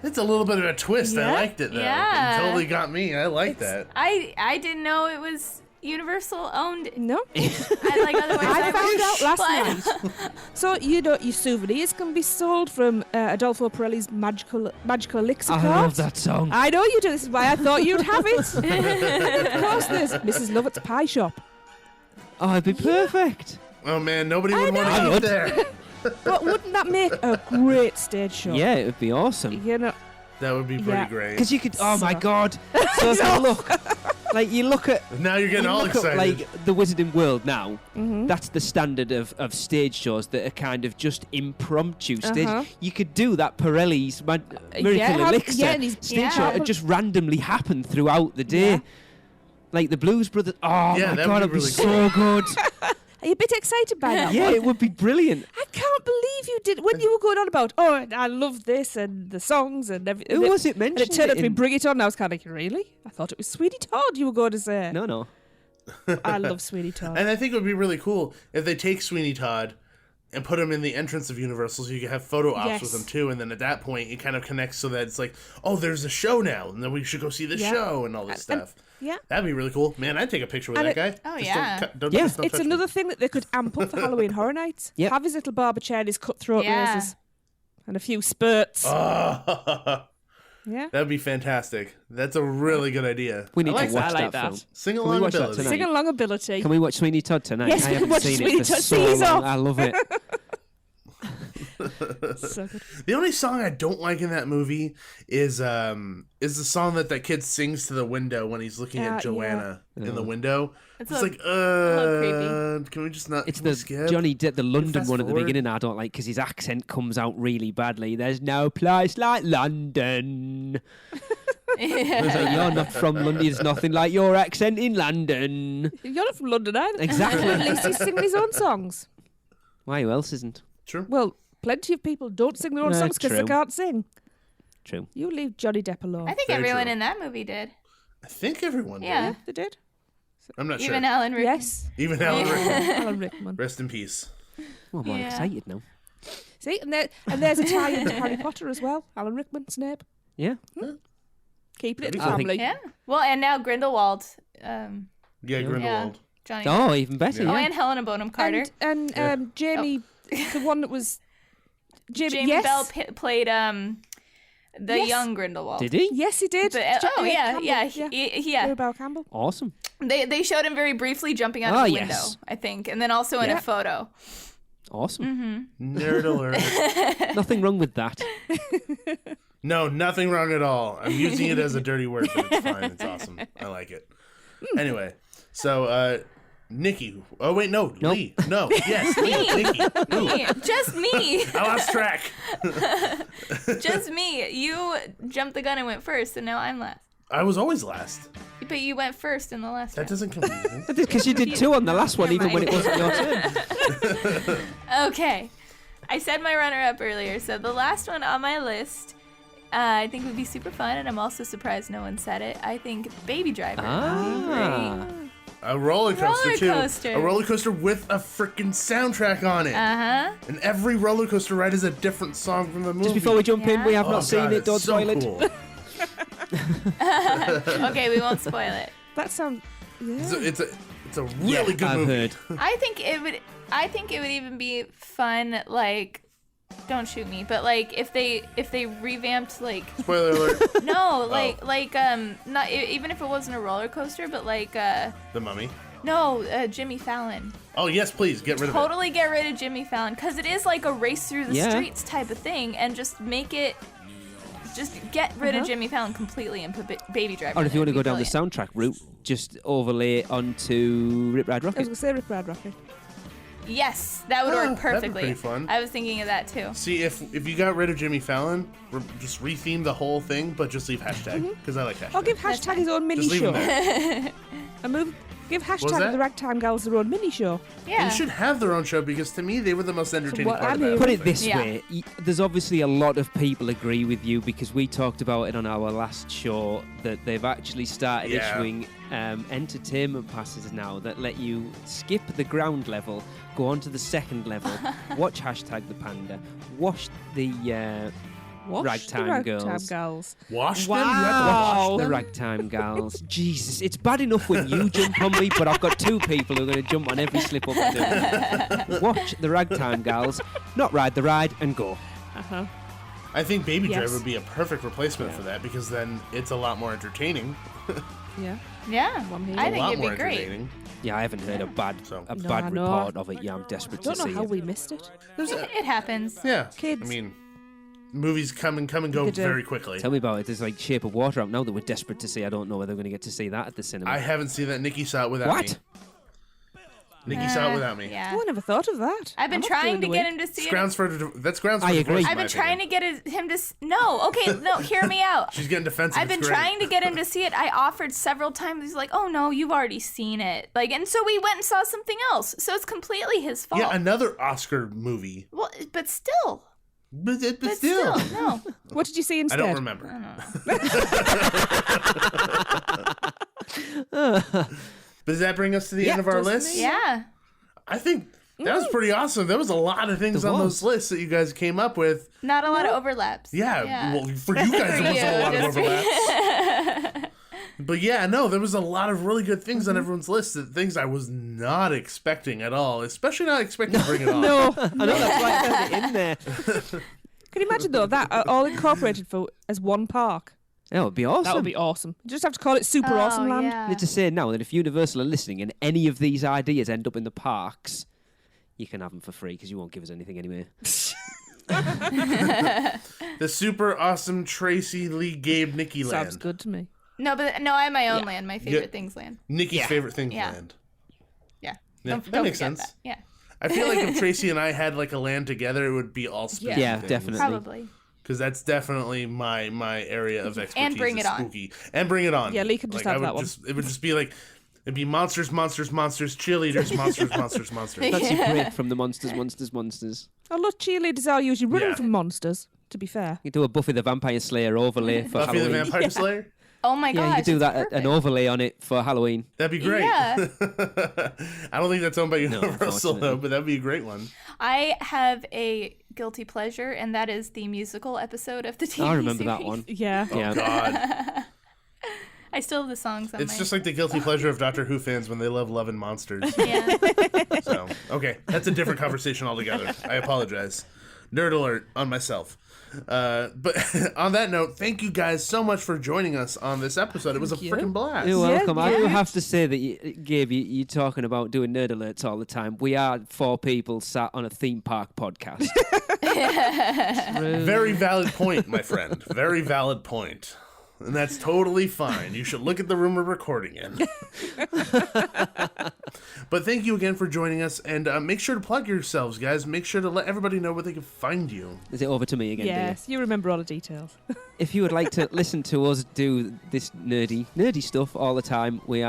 It's a little bit of a twist. I Yeah. liked it though. Yeah. It totally got me. I like that. I didn't know it was Universal owned. No. I found out last night. So, your souvenirs can be sold from Adolfo Pirelli's Magical Elixir I cart. love that song. I know you do. This is why I thought you'd have it. Of course, there's Mrs. Lovett's Pie Shop. Oh, it'd be perfect. Oh, man, nobody would want to eat there. But wouldn't that make a great stage show? Yeah, it would be awesome. You know, That would be pretty great. Because you could, oh my God. So if you look, like you look at, Now you're getting all excited. like the Wizarding World now, that's the standard of stage shows that are kind of just impromptu stage. You could do that Pirelli's Miracle Elixir stage show and just randomly happen throughout the day. Yeah. Like the Blues Brothers. Oh my God, it'd be really so good. are you a bit excited by that? Yeah, it would be brilliant. I can't believe you did when you were going on about, I love this and the songs and everything. Who was it And mentioned? it turned out to be Bring It On. And I was kind of like, really? I thought it was Sweeney Todd you were going to say. No. I love Sweeney Todd. And I think it would be really cool if they take Sweeney Todd and put him in the entrance of Universal so you can have photo ops with him too. And then at that point, it kind of connects so that it's like, oh, there's a show now. And then we should go see the show and all this stuff. Yeah. That'd be really cool. Man, I'd take a picture with that guy. Oh, Just yeah. Don't It's touch another me. thing that they could amp up for Halloween Horror Nights. Yep. Have his little barber chair and his cutthroat Yeah. razors. And a few spurts. Oh, Yeah. that'd be fantastic. That's a really good idea. We need I like to watch that. that film. Sing Can we along watch that ability. tonight? Sing along ability. Can we watch Sweeney Todd tonight? Yes, I we can haven't watch seen Sweeney it for Todd. so Seize long. off. I love it. So good. The only song I don't like in that movie is the song that kid sings to the window when he's looking at Joanna in the window. It's like, little creepy. Can we just not? It's can we the skip? Johnny Depp, the London fast one at the forward? beginning. I don't like because his accent comes out really badly. There's no place like London. It's like, you're not from London. There's nothing like your accent in London. You're not from London either. Exactly. At least he's singing his own songs. Why? Who else isn't? True. Well, plenty of people don't sing their own No, songs because they true. can't sing. True. You leave Johnny Depp alone. I think Very everyone true. in that movie did. I think everyone did. Yeah. They did. I'm not Even sure. Alan Rickman. Yes. Even Alan Rickman. Alan Rickman. Rest in peace. Well, I'm all Yeah. excited now. See, and there's a tie into Harry Potter as well. Alan Rickman, Snape. Yeah. Keeping it That'd be cool. family. Yeah. Well, and now Grindelwald. Yeah, Grindelwald. Johnny. Oh, even better. Yeah. Oh, Yeah. and Helena Bonham Carter. And Yeah. Jamie, the one that was Jamie yes. Bell played the Yes. young Grindelwald. Did he? Yes, he did. Oh yeah, Campbell. yeah, Jamie yeah. Bell Campbell. Awesome. They showed him very briefly jumping out Oh, of the yes. window, I think, and then also in Yeah. a photo. Awesome. Nerd alert. Nothing wrong with that. No, nothing wrong at all. I'm using it as a dirty word, but it's fine. It's awesome. I like it. Anyway, so Nikki. Oh wait, no, Nope. Lee. No, yes, Lee. Nikki. Ooh, Me, just me, I lost track. just me. You jumped the gun and went first, and now I'm last. I was always last. But you went first in the last That round. doesn't confuse me. Because you did two on the last one, Never even when it mind. wasn't your turn. Okay. I said my runner-up earlier, so the last one on my list I think would be super fun, and I'm also surprised no one said it. I think Baby Driver would be great. A roller coaster, Roller too. coaster. A roller coaster with a freaking soundtrack on it. Uh-huh. And every roller coaster ride is a different song from the movie. Just before we jump in, we have Oh, not seen God, it. it's Don't so spoil it. cool. Okay, we won't spoil it. That sounds. Yeah. It's a really good I've movie. heard. I think it would even be fun, like, don't shoot me, but like if they revamped, like, Spoiler alert. no, like not even if it wasn't a roller coaster, but like The Mummy. Jimmy Fallon. Oh yes, please get rid of it. Totally get rid of Jimmy Fallon, because it is like a race through the Yeah. streets type of thing, and just make it. Just get rid of Jimmy Fallon completely and put Baby Driver. Or in if you want there. to go down It'd the be soundtrack route, just overlay onto Rip Ride I was Rocket. going to say Rip Rad Rocket. brilliant. Yes, that would Oh, work that'd be perfectly. pretty fun. I was thinking of that too. See, if you got rid of Jimmy Fallon, just retheme the whole thing, but just leave hashtag, because I like hashtag. Or give hashtag his own mini Just leave show. him there. Give was hashtag that? the Ragtime Gals their own mini show. Yeah. They should have their own show, because to me, they were the most entertaining what part I of that knew- whole Put it thing. this Yeah. way, there's obviously a lot of people agree with you because we talked about it on our last show that they've actually started Yeah. issuing entertainment passes now that let you skip the ground level, go on to the second level, watch hashtag the panda, watch the Ragtime Girls. Wash them? Wow. Watch the Ragtime Gals. Jesus, it's bad enough when you jump on me, but I've got two people who are going to jump on every slip up I do. Watch the Ragtime Gals, not ride the ride, and go. Uh-huh. I think Baby Driver would be a perfect replacement for that because then it's a lot more entertaining. Yeah. Yeah, I think it'd be great. Entertaining. Yeah, I haven't heard a bad report of it. Yeah, I'm desperate to see it. Don't know how we missed it. It happens. Yeah. Kids. I mean, movies come and go very quickly. Tell me about it. There's like Shape of Water out now that we're desperate to see. I don't know whether we're going to get to see that at the cinema. I haven't seen that. Nikki saw it without me. What? Nikki saw it without me. Yeah. Oh, I never thought of that. I've been trying to get him to see That's it. grounds for I agree. divorce, in I've my been trying opinion. to get him to... No, okay, no, hear me out. She's getting defensive. I've been trying to get him to see it. I offered several times. He's like, "Oh no, you've already seen it." Like, and so we went and saw something else. So it's completely his fault. Yeah, another Oscar movie. Well, but still. But But still. no. What did you see instead? I don't remember. But does that bring us to the end of our list? Yeah. I think that was pretty awesome. There was a lot of things on those lists that you guys came up with. Not a lot of overlaps. Yeah, well, for you guys, there wasn't a lot of overlaps. But yeah, no, there was a lot of really good things on everyone's list. Things I was not expecting at all, especially not expecting to bring it on. No. I know, that's why I put it in there. Can you imagine, though, that all incorporated as one park? That would be awesome. That would be awesome. You just have to call it Super Awesome Land. Yeah. I need to say now that if Universal are listening and any of these ideas end up in the parks, you can have them for free because you won't give us anything anyway. The Super Awesome Tracey Lee Gabe Nikki Land. Sounds good to me. No, I have my own land, my favorite things land. Nikki's favorite things Yeah. land. Yeah. Yeah, Don't that makes forget sense. that. Yeah. I feel like if Tracy and I had like a land together, it would be all spooky. Yeah, things. definitely. Probably. Because that's definitely my area of expertise. And Bring is It On. Spooky. And Bring It On. Yeah, Lee can just have that one. It would just be like, it'd be monsters, cheerleaders, monsters. That's your break from the monsters. Oh, look, cheerleaders are usually running from monsters, to be fair. You do a Buffy the Vampire Slayer overlay for Buffy Halloween. the Vampire Slayer? Oh my gosh. Yeah, you could do it's that, an perfect. overlay on it for Halloween. That'd be great. Yeah. I don't think that's owned by Universal, unfortunately. though, but that'd be a great one. I have a guilty pleasure, and that is the musical episode of the TV I remember that series. one. Yeah. Oh, Yeah. God. I still have the songs on It's just like the guilty pleasure of Doctor Who fans when they love loving monsters. Yeah. So, okay, that's a different conversation altogether. I apologize. Nerd alert on myself. But on that note, thank you guys so much for joining us on this episode. It was a freaking blast. You're welcome. I Yeah. do have to say that, Gabe, you're talking about doing nerd alerts all the time. We are 4 people sat on a theme park podcast. Very valid point, my friend. Very valid point. And that's totally fine. You should look at the room we're recording in. But thank you again for joining us. And make sure to plug yourselves, guys. Make sure to let everybody know where they can find you. Is it over to me again, Yes, you remember all the details. If you would like to listen to us do this nerdy stuff all the time, we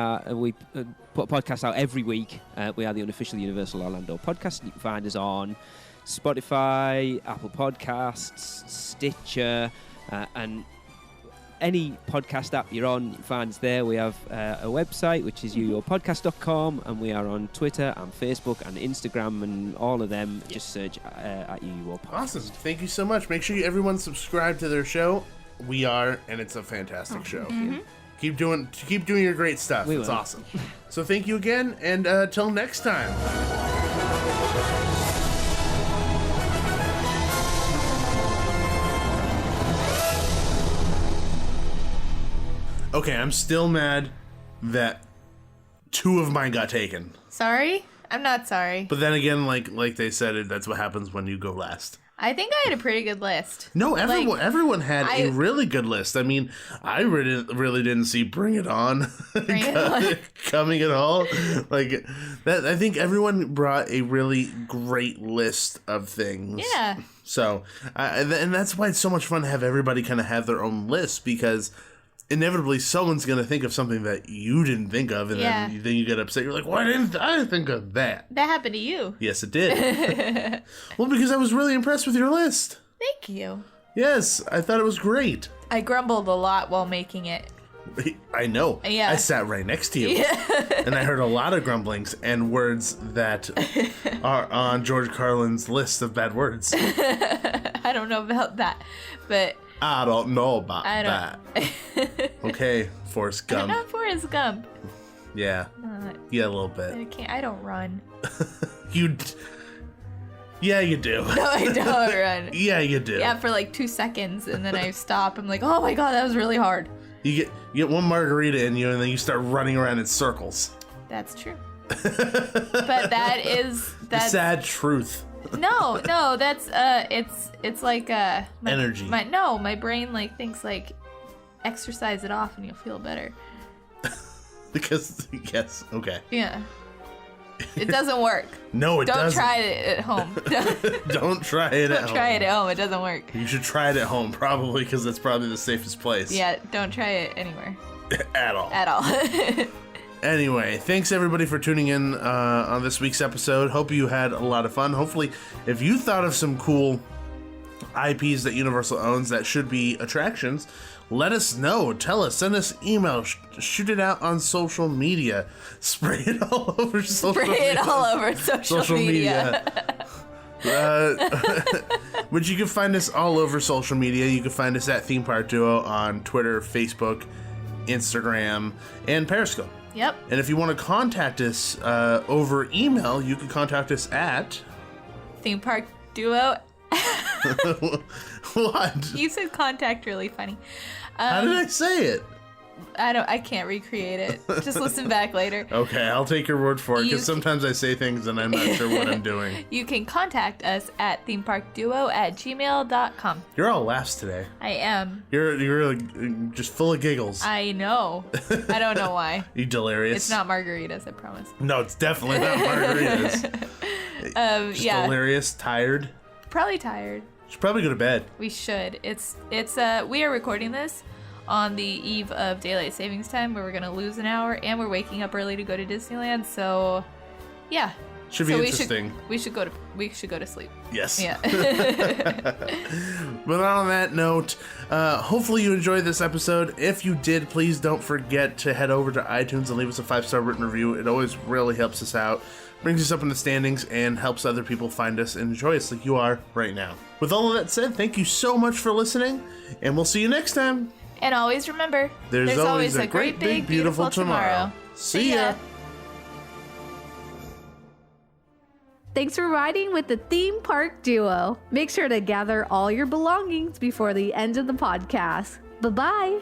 put podcasts out every week. We are the Unofficial Universal Orlando Podcast. You can find us on Spotify, Apple Podcasts, Stitcher, and any podcast app you're on, you can find us there. We have a website, which is uyourpodcast.com, and we are on Twitter and Facebook and Instagram and all of them. Just search at uyourpodcast. Awesome. Thank you so much. Make sure everyone subscribe to their show. We are, and it's a fantastic show. Keep doing your great stuff. It's awesome. So thank you again, and till next time. Okay, I'm still mad that 2 of mine got taken. Sorry? I'm not sorry. But then again, like they said, that's what happens when you go last. I think I had a pretty good list. No, everyone had I- a really good list. I mean, I really didn't see Bring It On coming at all. Like that, I think everyone brought a really great list of things. Yeah. So, and that's why it's so much fun to have everybody kind of have their own list, because inevitably someone's going to think of something that you didn't think of, and then you get upset. You're like, why didn't I think of that? That happened to you. Yes, it did. Well, because I was really impressed with your list. Thank you. Yes, I thought it was great. I grumbled a lot while making it. I know. Yeah. I sat right next to you. And I heard a lot of grumblings and words that are on George Carlin's list of bad words. I don't know about that, but I don't know about that. Okay, Forrest Gump. Not Forrest Gump. Yeah. Yeah, a little bit. I don't run. Yeah, you do. No, I don't run. Yeah, you do. Yeah, for like 2 seconds, and then I stop. I'm like, oh my god, that was really hard. You get one margarita in you, and then you start running around in circles. That's true. But that's the sad truth. No, that's it's like energy. My brain like thinks like exercise it off and you'll feel better. Because yes, okay. Yeah. It doesn't work. No, it doesn't. Don't try it at home. Don't try it at home. Don't try it at home. It doesn't work. You should try it at home, probably, because that's probably the safest place. Yeah, don't try it anywhere. At all. At all. Anyway, thanks everybody for tuning in on this week's episode. Hope you had a lot of fun. Hopefully, if you thought of some cool IPs that Universal owns that should be attractions, let us know. Tell us. Send us email. Shoot it out on social media. Spray it all over social media. Spray it all over social media. But you can find us all over social media. You can find us at Theme Park Duo on Twitter, Facebook, Instagram, and Periscope. Yep. And if you want to contact us over email, you can contact us at Theme Park Duo. What? You said contact really funny. How did I say it? I can't recreate it. Just listen back later. Okay, I'll take your word for it, because sometimes I say things and I'm not sure what I'm doing. You can contact us at themeparkduo@gmail.com. You're all laughs today. I am. You're just full of giggles. I know. I don't know why. You delirious. It's not margaritas, I promise. No, it's definitely not margaritas. Just delirious, tired. Probably tired. Should probably go to bed. We should. We are recording this on the eve of daylight savings time, where we're gonna lose an hour, and we're waking up early to go to Disneyland. So, yeah. Should be interesting. We should go to sleep. Yes. Yeah. But on that note, hopefully you enjoyed this episode. If you did, please don't forget to head over to iTunes and leave us a 5-star written review. It always really helps us out, brings us up in the standings, and helps other people find us and enjoy us like you are right now. With all of that said, thank you so much for listening, and we'll see you next time. And always remember, there's always a great, big, beautiful tomorrow. See ya. Thanks for riding with the Theme Park Duo. Make sure to gather all your belongings before the end of the podcast. Bye-bye.